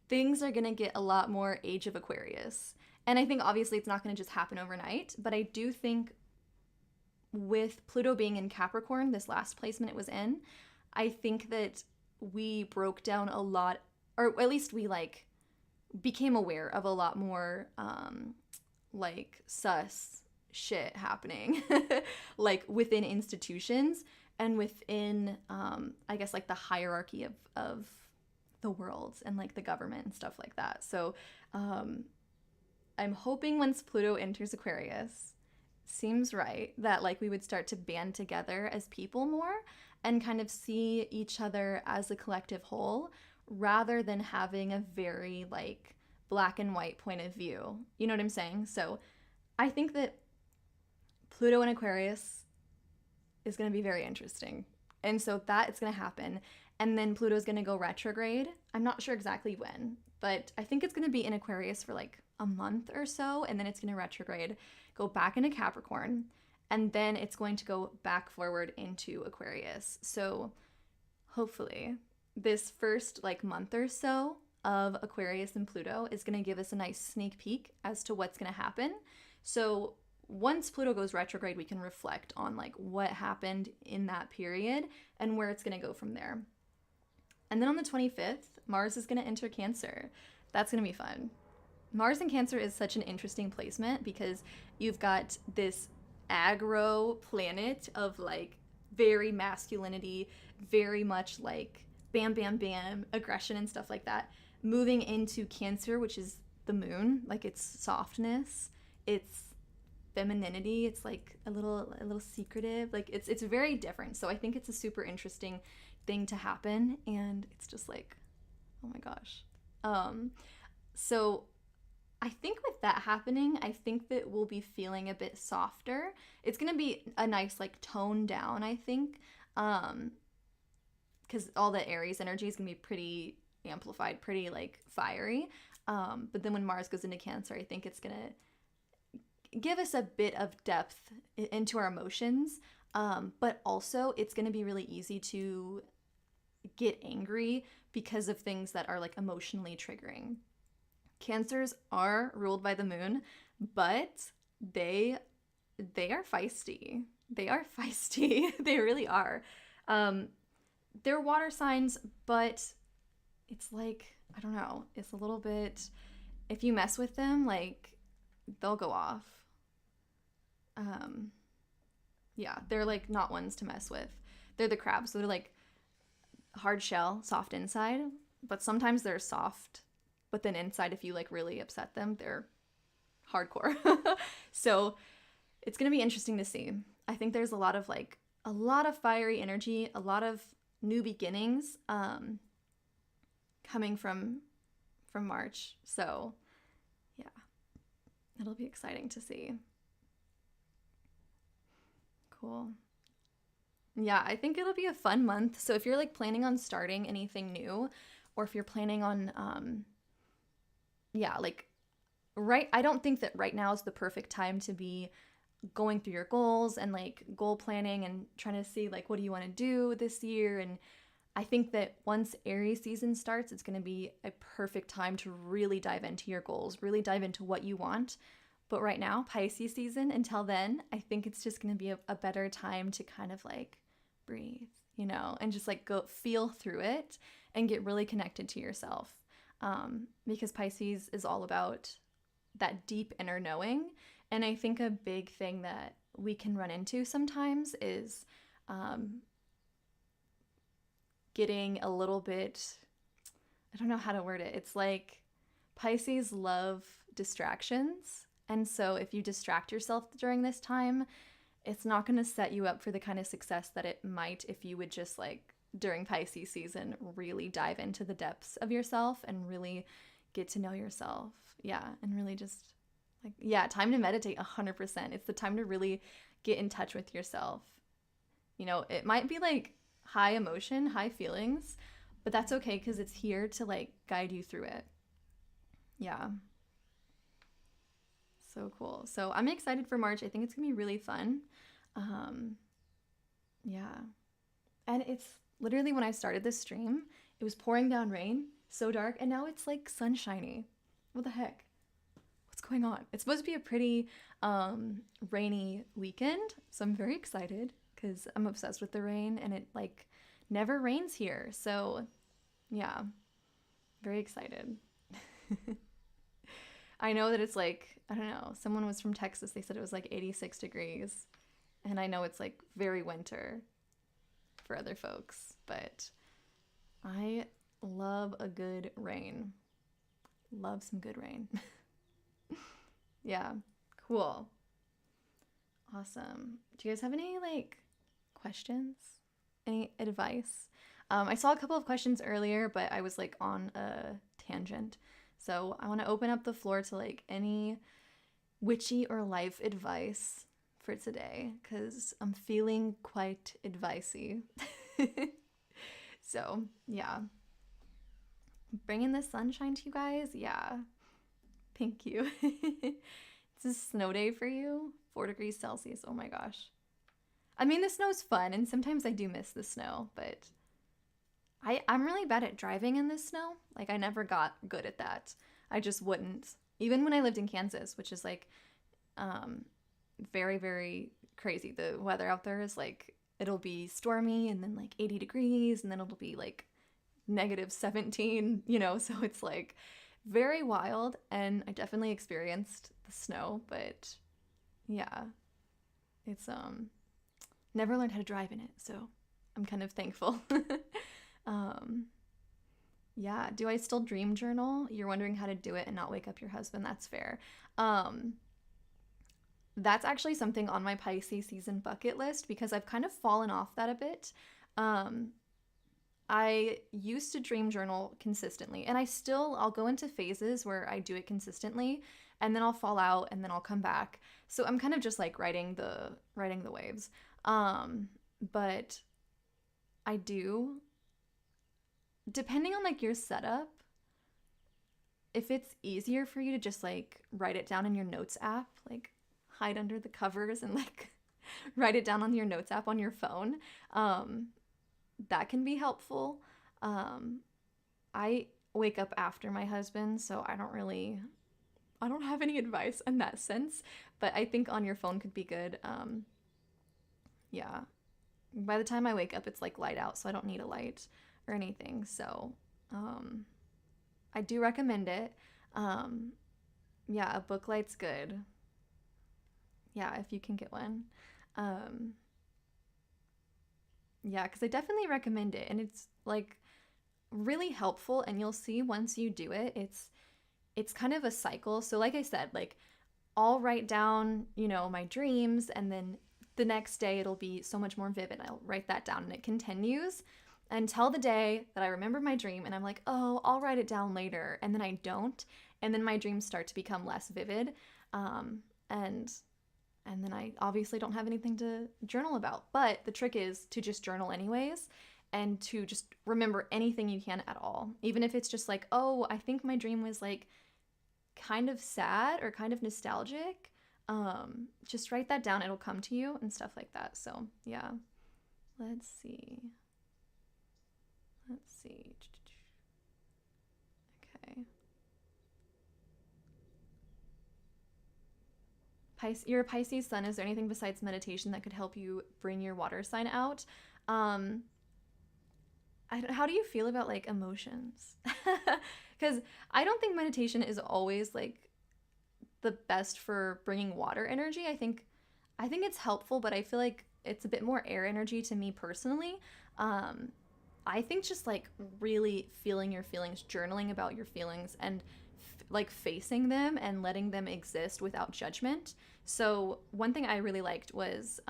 things are going to get a lot more Age of Aquarius. And I think obviously it's not going to just happen overnight, but I do think with Pluto being in Capricorn, this last placement it was in, I think that we broke down a lot, or at least we like became aware of a lot more like sus shit happening like within institutions and within I guess like the hierarchy of the world and like the government and stuff like that. So I'm hoping once Pluto enters Aquarius, seems right, that like we would start to band together as people more and kind of see each other as a collective whole rather than having a very like black and white point of view. You know what I'm saying? So I think that Pluto in Aquarius is going to be very interesting. And so that it's going to happen. And then Pluto is going to go retrograde. I'm not sure exactly when, but I think it's going to be in Aquarius for like a month or so. And then it's going to retrograde, go back into Capricorn. And then it's going to go back forward into Aquarius. So hopefully this first like month or so of Aquarius and Pluto is going to give us a nice sneak peek as to what's going to happen. So once Pluto goes retrograde, we can reflect on like what happened in that period and where it's going to go from there. And then on the 25th, Mars is going to enter Cancer. That's going to be fun. Mars in Cancer is such an interesting placement because you've got this aggro planet of like very masculinity, very much like bam, bam, bam, aggression and stuff like that, moving into Cancer, which is the moon, like it's softness, it's femininity, it's like a little secretive, like it's very different. So I think it's a super interesting thing to happen, and it's just like, oh my gosh. So I think with that happening, I think that we'll be feeling a bit softer. It's gonna be a nice like tone down, I think, because all the Aries energy is gonna be pretty amplified, pretty like fiery. But then when Mars goes into Cancer, I think it's gonna give us a bit of depth into our emotions, but also it's going to be really easy to get angry because of things that are like emotionally triggering. Cancers are ruled by the moon, but they are feisty. They are feisty. They really are. They're water signs, but it's like, I don't know, it's a little bit, if you mess with them, like they'll go off. Yeah, they're like not ones to mess with. They're the crabs, so they're like hard shell, soft inside, but sometimes they're soft, but then inside, if you like really upset them, they're hardcore. So it's gonna be interesting to see. I think there's a lot of fiery energy, a lot of new beginnings coming from March. So yeah, it'll be exciting to see. Cool. Yeah, I think it'll be a fun month. So if you're like planning on starting anything new, or if you're planning on I don't think that right now is the perfect time to be going through your goals and like goal planning and trying to see like what do you want to do this year. And I think that once Aries season starts, it's going to be a perfect time to really dive into your goals, really dive into what you want. But right now, Pisces season, until then, I think it's just going to be a better time to kind of like breathe, and just like go feel through it and get really connected to yourself. Because Pisces is all about that deep inner knowing. And I think a big thing that we can run into sometimes is getting a little bit, I don't know how to word it. It's like Pisces love distractions. And so if you distract yourself during this time, it's not going to set you up for the kind of success that it might if you would just like during Pisces season really dive into the depths of yourself and really get to know yourself. Yeah, and really just like, yeah, time to meditate 100%. It's the time to really get in touch with yourself. It might be like high emotion, high feelings, but that's okay because it's here to like guide you through it. Yeah. So cool. So I'm excited for March. I think it's gonna be really fun. Yeah. And it's literally when I started this stream, it was pouring down rain, so dark, and now it's like sunshiny. What the heck? What's going on? It's supposed to be a pretty rainy weekend, so I'm very excited because I'm obsessed with the rain and it like never rains here. So yeah, very excited. I know that it's like, I don't know, someone was from Texas. They said it was like 86 degrees. And I know it's like very winter for other folks. But I Love a good rain. Love some good rain. Yeah, cool. Awesome. Do you guys have any like questions? Any advice? I saw a couple of questions earlier, but I was like on a tangent. So I want to open up the floor to like any witchy or life advice for today because I'm feeling quite advicey. So, yeah. Bringing the sunshine to you guys. Yeah. Thank you. It's a snow day for you. 4 degrees Celsius. Oh my gosh. I mean, the snow's fun, and sometimes I do miss the snow, but I'm really bad at driving in the snow. Like, I never got good at that. I just wouldn't. Even when I lived in Kansas, which is like very, very crazy. The weather out there is like, it'll be stormy and then like 80 degrees, and then it'll be like -17, so it's like very wild. And I definitely experienced the snow, but yeah, it's never learned how to drive in it, so I'm kind of thankful. um yeah, do I still dream journal? You're wondering how to do it and not wake up your husband. That's fair. That's actually something on my Pisces season bucket list because I've kind of fallen off that a bit. I used to dream journal consistently, and I'll go into phases where I do it consistently, and then I'll fall out, and then I'll come back. So I'm kind of just like riding the waves. But I do, depending on like your setup, if it's easier for you to just like write it down in your notes app, like hide under the covers and like write it down on your notes app on your phone, that can be helpful. I wake up after my husband, so I don't have any advice in that sense, but I think on your phone could be good. Yeah. By the time I wake up, it's like light out, so I don't need a light or anything. So, I do recommend it. Yeah, a book light's good. Yeah, if you can get one. Yeah, because I definitely recommend it, and it's like really helpful, and you'll see once you do it, it's kind of a cycle. So like I said, like I'll write down, my dreams, and then the next day it'll be so much more vivid. I'll write that down, and it continues until the day that I remember my dream and I'm like, oh, I'll write it down later, and then I don't, and then my dreams start to become less vivid, and then I obviously don't have anything to journal about. But the trick is to just journal anyways, and to just remember anything you can at all, even if it's just like, oh, I think my dream was like kind of sad or kind of nostalgic. Just write that down, it'll come to you and stuff like that. So yeah, let's see. Okay, you're a Pisces sun. Is there anything besides meditation that could help you bring your water sign out? How do you feel about like emotions? Because I don't think meditation is always like the best for bringing water energy. I think it's helpful, but I feel like it's a bit more air energy to me personally. I think just like really feeling your feelings, journaling about your feelings, and like facing them and letting them exist without judgment. So one thing I really liked was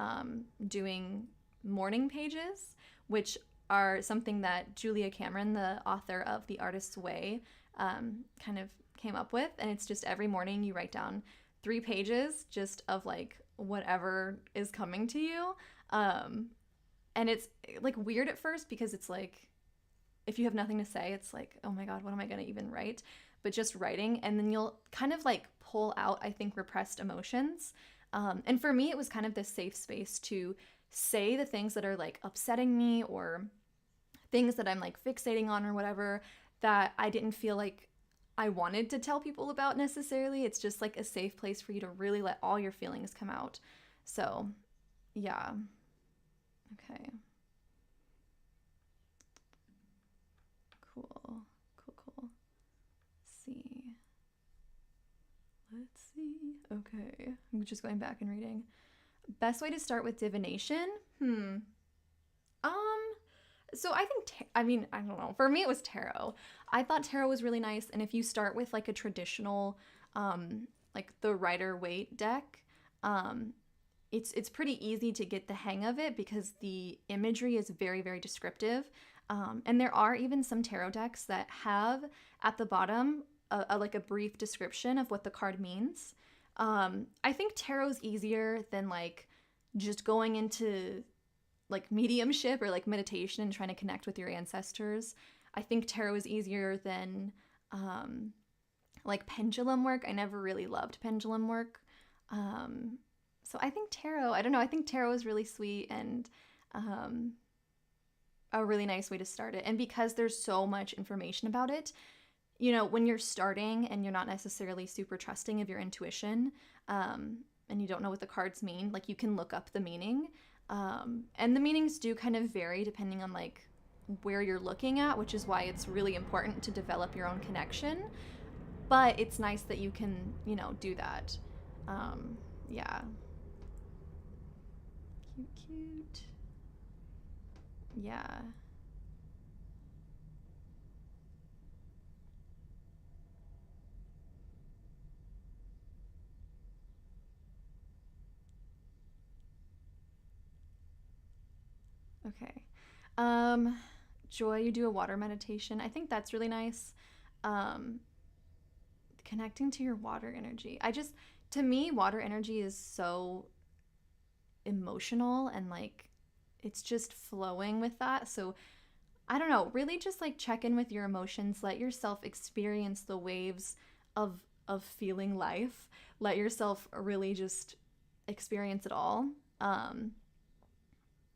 doing morning pages, which are something that Julia Cameron, the author of The Artist's Way, kind of came up with. And it's just every morning you write down 3 pages just of like whatever is coming to you. And it's like weird at first because it's like, if you have nothing to say, it's like, oh my God, what am I going to even write? But just writing, and then you'll kind of like pull out, I think, repressed emotions. And for me, it was kind of this safe space to say the things that are like upsetting me, or things that I'm like fixating on or whatever, that I didn't feel like I wanted to tell people about necessarily. It's just like a safe place for you to really let all your feelings come out. So yeah. Okay. Cool. Let's see. Okay. I'm just going back and reading. Best way to start with divination? So I think, I mean, I don't know. For me, it was tarot. I thought tarot was really nice. And if you start with like a traditional, like the Rider-Waite deck, um, it's pretty easy to get the hang of it because the imagery is very, very descriptive. And there are even some tarot decks that have at the bottom like a brief description of what the card means. I think tarot's easier than like just going into like mediumship or like meditation and trying to connect with your ancestors. I think tarot is easier than like pendulum work. I never really loved pendulum work. So I think tarot, I don't know, I think tarot is really sweet and a really nice way to start it. And because there's so much information about it, you know, when you're starting and you're not necessarily super trusting of your intuition, and you don't know what the cards mean, like you can look up the meaning. And the meanings do kind of vary depending on like where you're looking at, which is why it's really important to develop your own connection. But it's nice that you can, you know, do that. Yeah. Cute, cute. Yeah. Okay. Um, Joy, you do a water meditation. I think that's really nice. Um, Connecting to your water energy. To me, water energy is so emotional and like it's just flowing with that. So I don't know, really just like check in with your emotions, let yourself experience the waves of feeling life. Let yourself really just experience it all. Um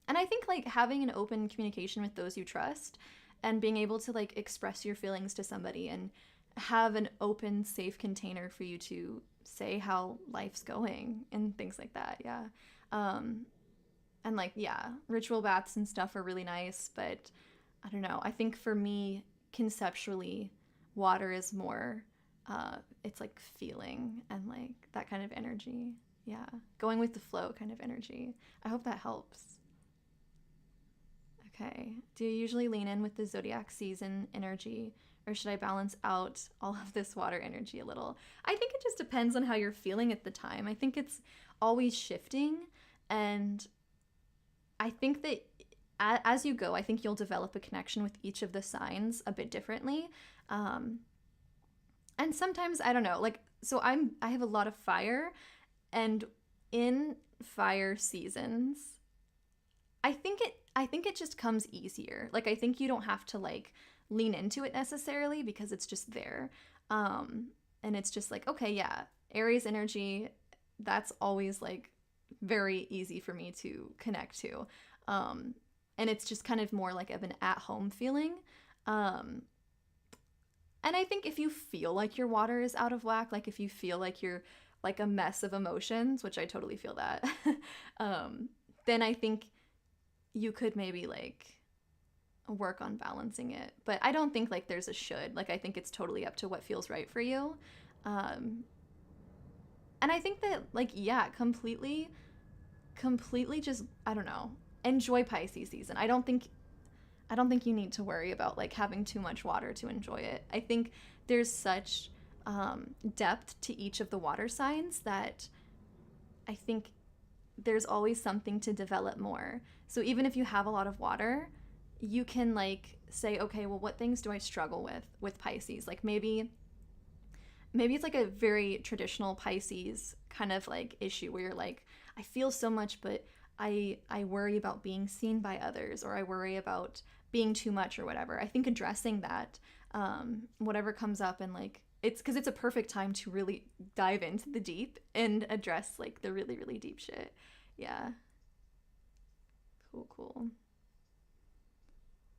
and I think like having an open communication with those you trust and being able to like express your feelings to somebody and have an open safe container for you to say how life's going and things like that. Yeah. Um and like yeah, ritual baths and stuff are really nice, but I don't know. I think for me, conceptually, water is more, it's like feeling and like that kind of energy. Yeah. Going with the flow kind of energy. I hope that helps. Okay. Do you usually lean in with the zodiac season energy or should I balance out all of this water energy a little? I think it just depends on how you're feeling at the time. I think it's always shifting and I think that as you go, I think you'll develop a connection with each of the signs a bit differently. Um, and sometimes I don't know, like so I have a lot of fire, and in fire seasons, I think it just comes easier. Like I think you don't have to like lean into it necessarily because it's just there. And it's just like okay, yeah, Aries energy. That's always like very easy for me to connect to. Um, and it's just kind of more like of an at-home feeling. Um, and I think if you feel like your water is out of whack, like if you feel like you're like a mess of emotions, which I totally feel that, um, then I think you could maybe like work on balancing it. But I don't think like there's a should. Like I think it's totally up to what feels right for you. Um, and I think that like yeah, completely just I don't know, enjoy Pisces season. I don't think you need to worry about like having too much water to enjoy it. I think there's such depth to each of the water signs that I think there's always something to develop more. So even if you have a lot of water, you can like say, okay, well, what things do I struggle with Pisces? Like maybe it's like a very traditional Pisces kind of like issue where you're like, I feel so much, but I worry about being seen by others, or I worry about being too much or whatever. I think addressing that, whatever comes up, and like it's because it's a perfect time to really dive into the deep and address like the really really deep shit. Yeah, cool, cool.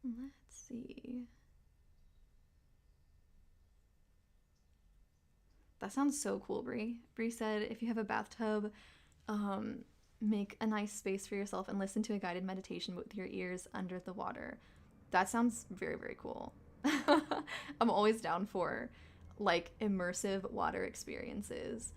Let's see. That sounds so cool, Brie. Brie said if you have a bathtub, um, make a nice space for yourself and listen to a guided meditation with your ears under the water. That sounds very, very cool. I'm always down for like immersive water experiences.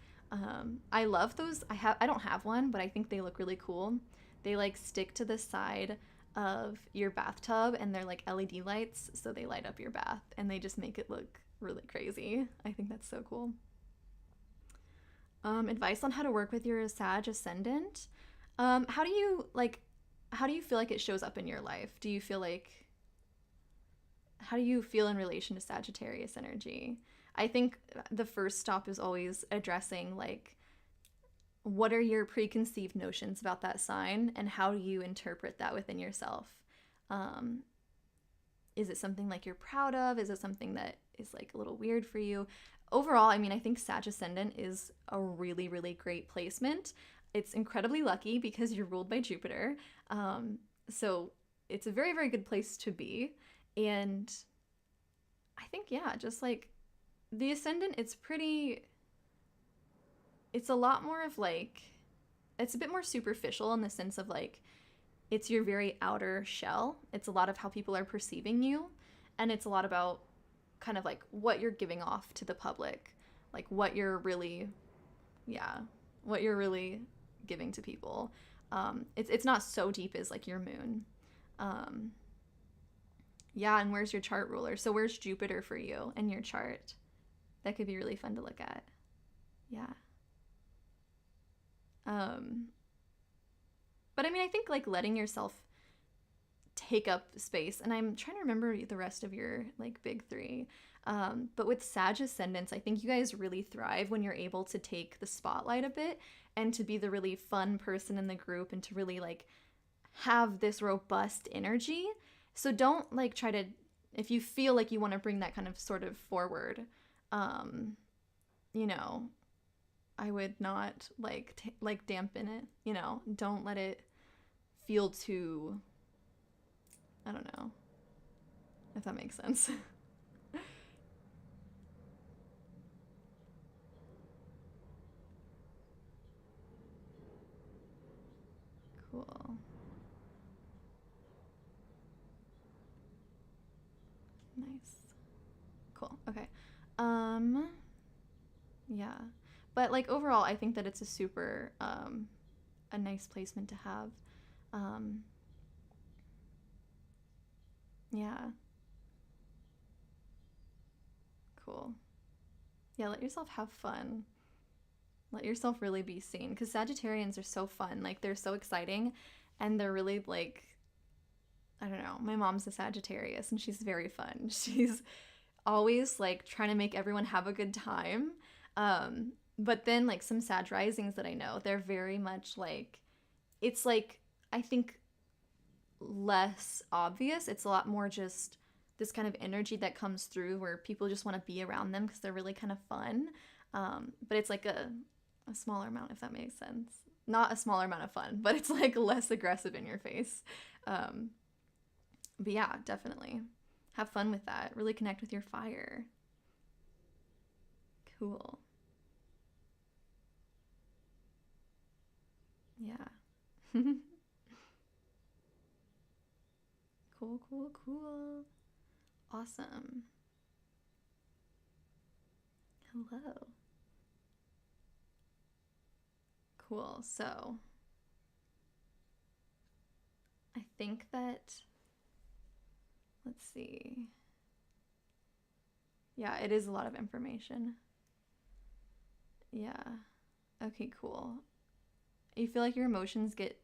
I love those. I don't have one, but I think they look really cool. They like stick to the side of your bathtub, and they're like LED lights, so they light up your bath and they just make it look really crazy. I think that's so cool. Advice on how to work with your Sag ascendant. How do you feel like it shows up in your life? How do you feel in relation to Sagittarius energy? I think the first stop is always addressing like, what are your preconceived notions about that sign, and how do you interpret that within yourself? Is it something like you're proud of? Is it something that is like a little weird for you? Overall, I mean, I think Sag Ascendant is a really, really great placement. It's incredibly lucky because you're ruled by Jupiter. So it's a very, very good place to be. And I think, yeah, just like the Ascendant, it's a lot more of like, it's a bit more superficial in the sense of like, it's your very outer shell. It's a lot of how people are perceiving you. And it's a lot about kind of like what you're giving off to the public, like what you're really giving to people. It's not so deep as like your moon. And where's your chart ruler? So where's Jupiter for you in your chart? That could be really fun to look at. Yeah. But I mean, I think like letting yourself take up space, and I'm trying to remember the rest of your like big three. But with Sag Ascendants, I think you guys really thrive when you're able to take the spotlight a bit and to be the really fun person in the group and to really like have this robust energy. So don't like try to, if you feel like you want to bring that kind of sort of forward, you know, I would not like dampen it, you know, don't let it feel too, I don't know if that makes sense. Cool. Nice. Cool. Okay. Yeah. But like overall, I think that it's a super a nice placement to have. Yeah. Cool. Yeah, let yourself have fun. Let yourself really be seen, because Sagittarians are so fun. Like they're so exciting, and they're really like, I don't know. My mom's a Sagittarius and she's very fun. She's always like trying to make everyone have a good time. But then like some Sag risings that I know, they're very much like, it's like, I think less obvious. It's a lot more just this kind of energy that comes through where people just want to be around them because they're really kind of fun. But it's like a smaller amount, if that makes sense. Not a smaller amount of fun, but it's like less aggressive in your face. But yeah, definitely. Have fun with that. Really connect with your fire. Cool. Yeah. Cool, cool, cool. Awesome. Hello. Cool. So, I think that, let's see. Yeah, it is a lot of information. Yeah. Okay, cool. You feel like your emotions get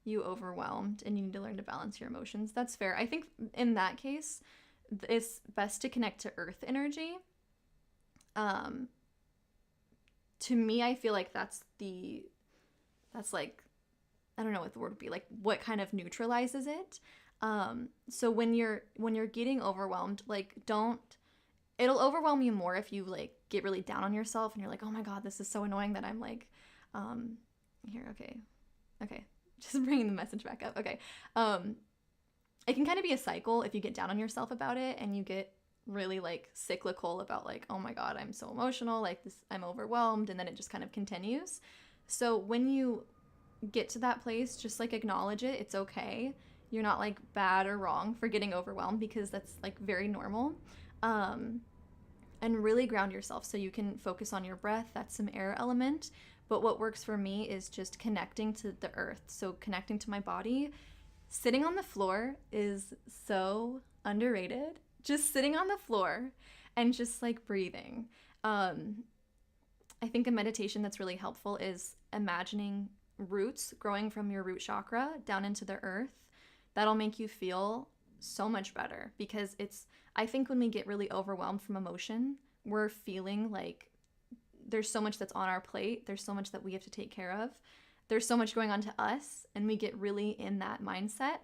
you overwhelmed and you need to learn to balance your emotions. That's fair. I think in that case, it's best to connect to earth energy. To me, I feel like that's like, I don't know what the word would be, like what kind of neutralizes it. So when you're getting overwhelmed, like it'll overwhelm you more if you like get really down on yourself and you're like, oh my God, this is so annoying that I'm like, okay, just bringing the message back up. Okay. It can kind of be a cycle if you get down on yourself about it and you get really like cyclical about like, oh my God, I'm so emotional, like this, I'm overwhelmed, and then it just kind of continues. So when you get to that place, just like acknowledge it. It's okay. You're not like bad or wrong for getting overwhelmed, because that's like very normal. And really ground yourself so you can focus on your breath. That's some air element. But what works for me is just connecting to the earth. So connecting to my body, Sitting on the floor is so underrated. Just sitting on the floor and just like breathing. I think a meditation that's really helpful is imagining roots growing from your root chakra down into the earth. That'll make you feel so much better because I think when we get really overwhelmed from emotion, we're feeling like there's so much that's on our plate. There's so much that we have to take care of. There's so much going on to us, and we get really in that mindset.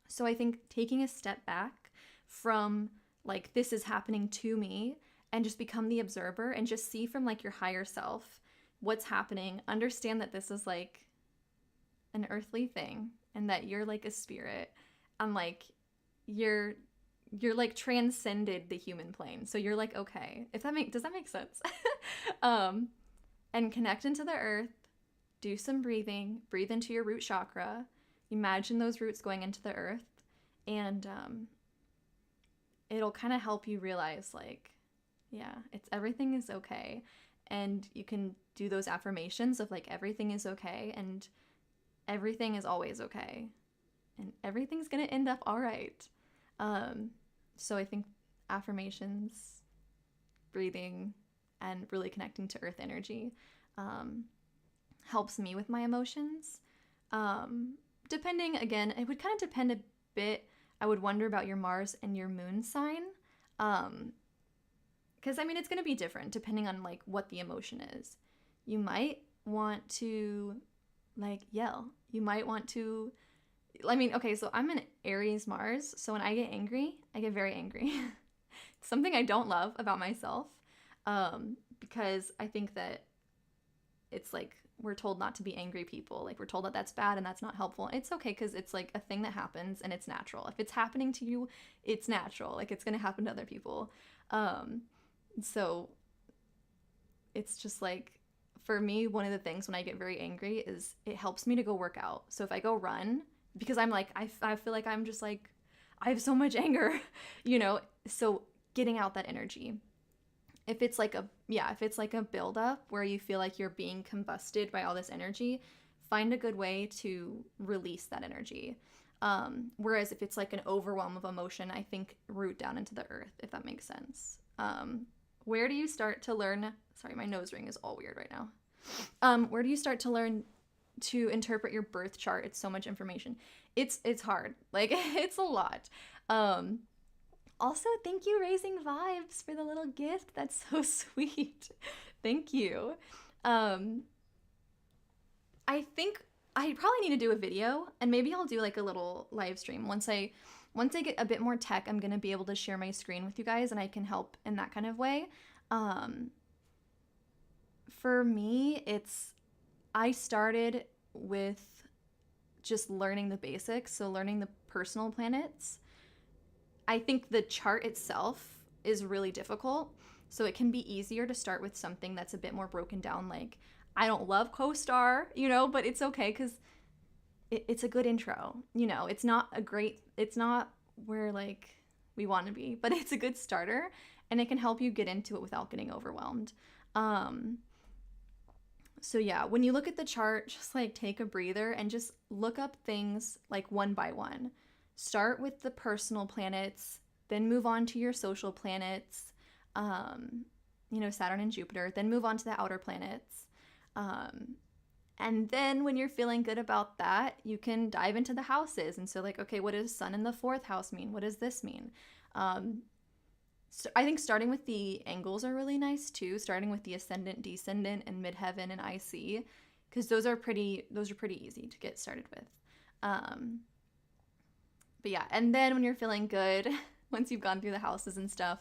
So I think taking a step back from like, this is happening to me, and just become the observer and just see from like your higher self what's happening. Understand that this is like an earthly thing and that you're like a spirit and like you're like transcended the human plane. So you're like, okay, does that make sense? And connect into the earth, do some breathing, breathe into your root chakra, imagine those roots going into the earth, and it'll kind of help you realize like, yeah, everything is okay. And you can do those affirmations of like, everything is okay and everything is always okay and everything's gonna end up all right. So I think affirmations, breathing, and really connecting to earth energy helps me with my emotions. Depending, again, it would kind of depend a bit. I would wonder about your Mars and your moon sign. Because, I mean, it's going to be different depending on, like, what the emotion is. You might want to, like, yell. You might want to, I mean, okay, so I'm an Aries Mars, so when I get angry, I get very angry. It's something I don't love about myself, because I think that it's, like, we're told not to be angry people. Like, we're told that that's bad and that's not helpful. It's okay because it's, like, a thing that happens and it's natural. If it's happening to you, it's natural. Like, it's going to happen to other people. So it's just like, for me, one of the things when I get very angry is it helps me to go work out. So if I go run, because I'm like, I feel like I'm just like, I have so much anger, you know? So getting out that energy. If it's like a buildup where you feel like you're being combusted by all this energy, find a good way to release that energy. Whereas if it's like an overwhelm of emotion, I think root down into the earth, if that makes sense. Where do you start to learn? Sorry, my nose ring is all weird right now. Where do you start to learn to interpret your birth chart? It's so much information. It's hard. Like, it's a lot. Also, thank you, Raising Vibes, for the little gift. That's so sweet. Thank you. I think I probably need to do a video, and maybe I'll do like a little live stream. Once I get a bit more tech, I'm going to be able to share my screen with you guys, and I can help in that kind of way. For me, I started with just learning the basics, so learning the personal planets. I think the chart itself is really difficult, so it can be easier to start with something that's a bit more broken down. Like, I don't love co-star, you know, but it's okay because it's a good intro. You know, it's not where like we want to be, but it's a good starter, and it can help you get into it without getting overwhelmed. So yeah, when you look at the chart, just like take a breather and just look up things like one by one. Start with the personal planets, then move on to your social planets, you know, Saturn and Jupiter, then move on to the outer planets. And then when you're feeling good about that, you can dive into the houses. And so like, okay, what does Sun in the 4th house mean? What does this mean? So I think starting with the angles are really nice too, starting with the ascendant, descendant, and midheaven and IC, because those are pretty easy to get started with. But yeah, and then when you're feeling good, once you've gone through the houses and stuff,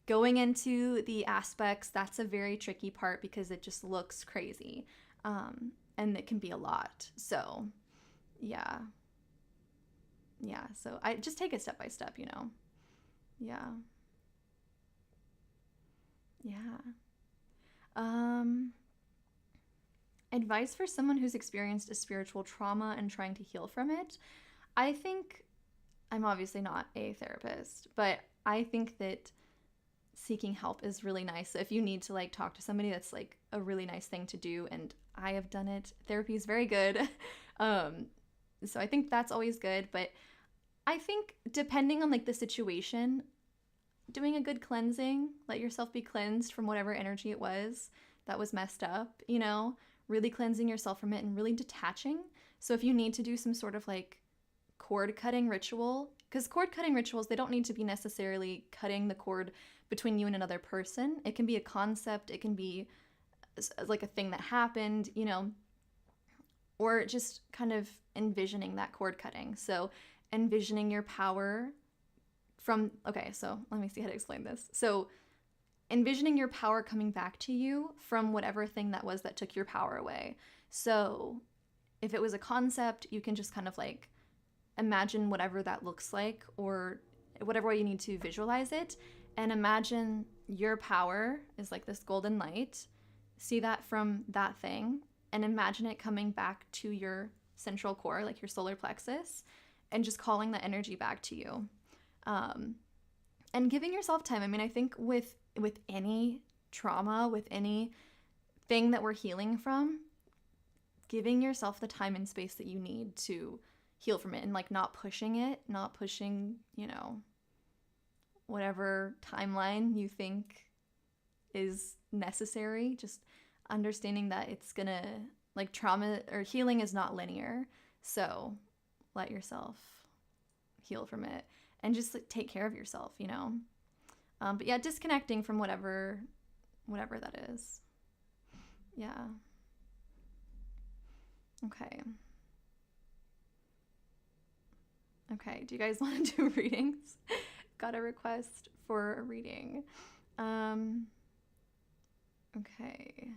going into the aspects, that's a very tricky part because it just looks crazy. And it can be a lot. So yeah. So I just take it step by step, you know? Yeah. Advice for someone who's experienced a spiritual trauma and trying to heal from it. I think, I'm obviously not a therapist, but I think that seeking help is really nice. So if you need to like talk to somebody, that's like a really nice thing to do, and I have done it. Therapy is very good. So I think that's always good. But I think depending on like the situation, doing a good cleansing, let yourself be cleansed from whatever energy it was that was messed up, you know, really cleansing yourself from it and really detaching. So if you need to do some sort of like cord cutting ritual, because cord cutting rituals, they don't need to be necessarily cutting the cord between you and another person. It can be a concept, it can be like a thing that happened, you know, or just kind of envisioning that cord cutting. So envisioning your power from, okay, so let me see how to explain this. So envisioning your power coming back to you from whatever thing that was that took your power away. So if it was a concept, you can just kind of like imagine whatever that looks like, or whatever way you need to visualize it, and imagine your power is like this golden light. See that from that thing and imagine it coming back to your central core, like your solar plexus, and just calling the energy back to you. And giving yourself time. I mean, I think with any trauma, with any thing that we're healing from, giving yourself the time and space that you need to heal from it, and like not pushing, you know, whatever timeline you think is necessary. Just understanding that it's gonna, like, trauma or healing is not linear. So let yourself heal from it and just like, take care of yourself, you know. But yeah, disconnecting from whatever that is. Yeah. Okay. Okay, do you guys want to do readings? Got a request for a reading. Okay.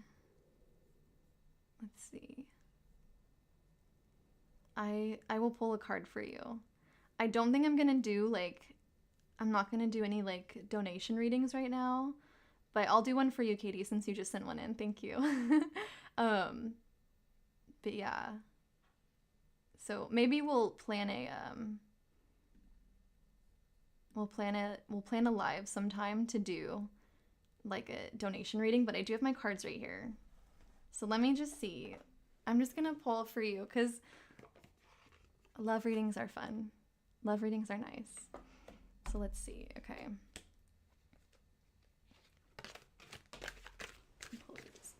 Let's see. I will pull a card for you. I don't think I'm not gonna do any like donation readings right now, but I'll do one for you, Katie, since you just sent one in. Thank you. But yeah. So maybe we'll plan a live sometime to do like a donation reading, but I do have my cards right here. So let me just see. I'm just gonna pull for you because love readings are fun. Love readings are nice. So let's see. Okay. Pull these.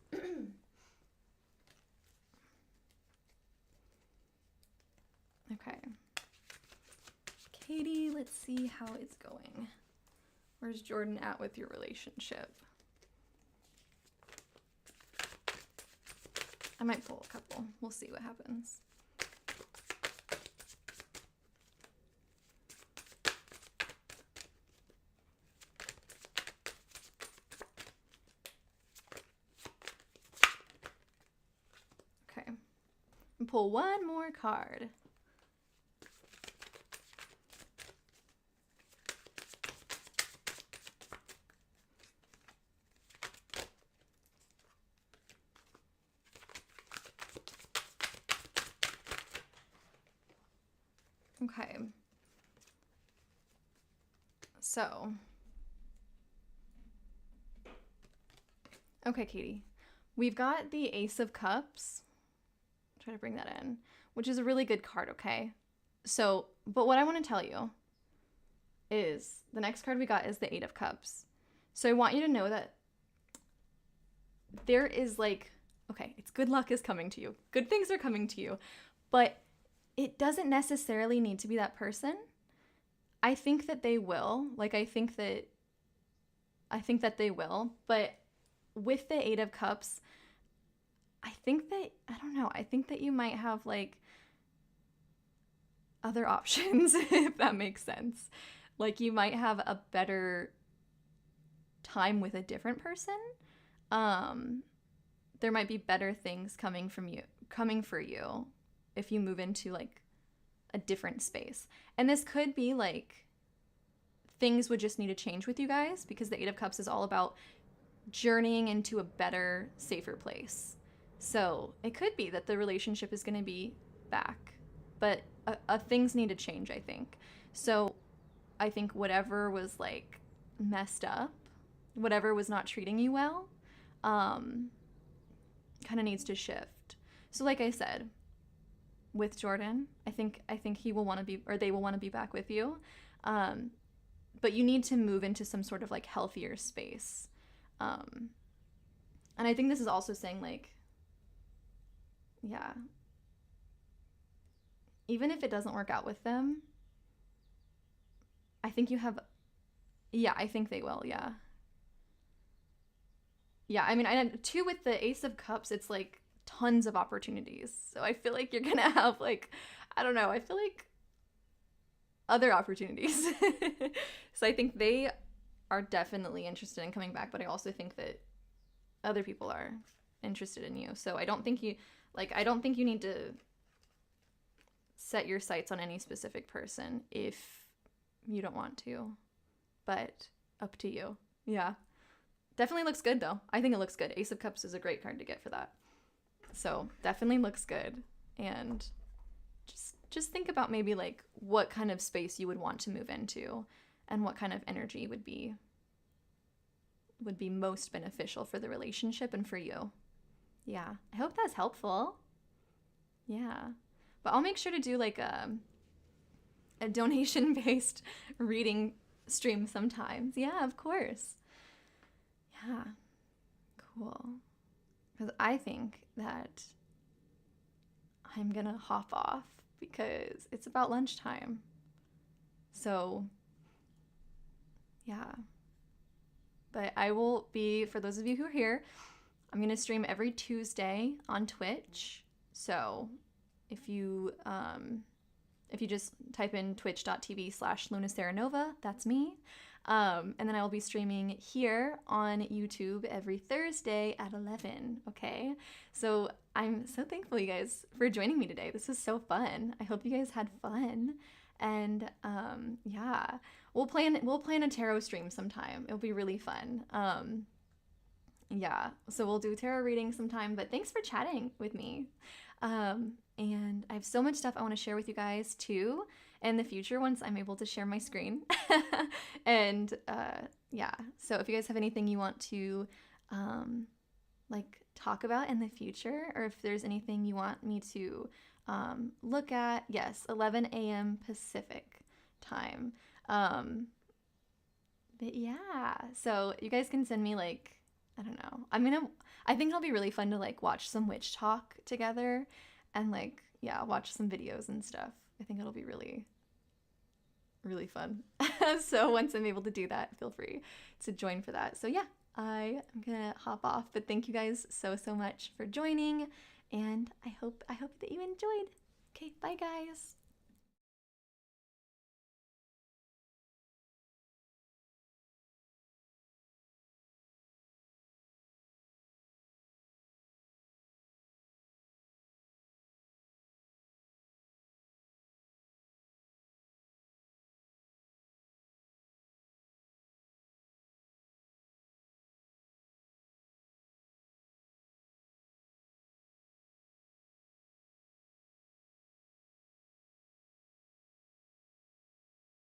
Okay. Katie, let's see how it's going. Where's Jordan at with your relationship? I might pull a couple. We'll see what happens. Okay. And pull one more card. Okay. So. Okay, Katie. We've got the Ace of Cups. Try to bring that in, which is a really good card, okay? So, but what I want to tell you is the next card we got is the Eight of Cups. So I want you to know that there is like, okay, it's good luck is coming to you. Good things are coming to you, but it doesn't necessarily need to be that person. I think that they will. Like, I think that they will. But with the Eight of Cups, I think that you might have, like, other options, if that makes sense. Like, you might have a better time with a different person. There might be better things coming for you if you move into like a different space. And this could be like things would just need to change with you guys, because the Eight of Cups is all about journeying into a better, safer place. So it could be that the relationship is going to be back, but things need to change, I think. So I think whatever was like messed up, whatever was not treating you well, kind of needs to shift. So like I said, with Jordan. I think he will want to be, or they will want to be back with you. But you need to move into some sort of like healthier space. And I think this is also saying like, yeah, even if it doesn't work out with them, I think you have, yeah, I think they will. Yeah. Yeah. I mean, too, with the Ace of Cups, it's like tons of opportunities. So I feel like you're going to have like, I don't know, I feel like other opportunities. So I think they are definitely interested in coming back, but I also think that other people are interested in you. So I don't think you need to set your sights on any specific person if you don't want to, but up to you. Yeah. Definitely looks good though. I think it looks good. Ace of Cups is a great card to get for that. So definitely looks good. And just think about maybe like what kind of space you would want to move into and what kind of energy would be most beneficial for the relationship and for you. Yeah. I hope that's helpful. Yeah. But I'll make sure to do like a donation-based reading stream sometimes. Yeah, of course. Yeah. Cool. Because I think that I'm going to hop off because it's about lunchtime. So, yeah. But I will be, for those of you who are here, I'm going to stream every Tuesday on Twitch. So if you just type in twitch.tv/Seranova, that's me. And then I'll be streaming here on YouTube every Thursday at 11. Okay. So I'm so thankful, you guys, for joining me today. This was so fun. I hope you guys had fun. And yeah, we'll plan a tarot stream sometime. It'll be really fun. Yeah, so we'll do tarot reading sometime, but thanks for chatting with me. And I have so much stuff I want to share with you guys too in the future once I'm able to share my screen. And yeah, so if you guys have anything you want to like talk about in the future, or if there's anything you want me to look at, yes, 11 a.m. Pacific time. But yeah, so you guys can send me like, I don't know. I think it'll be really fun to like watch some witch talk together and like, yeah, watch some videos and stuff. I think it'll be really, really fun. So once I'm able to do that, feel free to join for that. So yeah, I am gonna hop off, but thank you guys so much for joining, and I hope that you enjoyed. Okay, bye guys.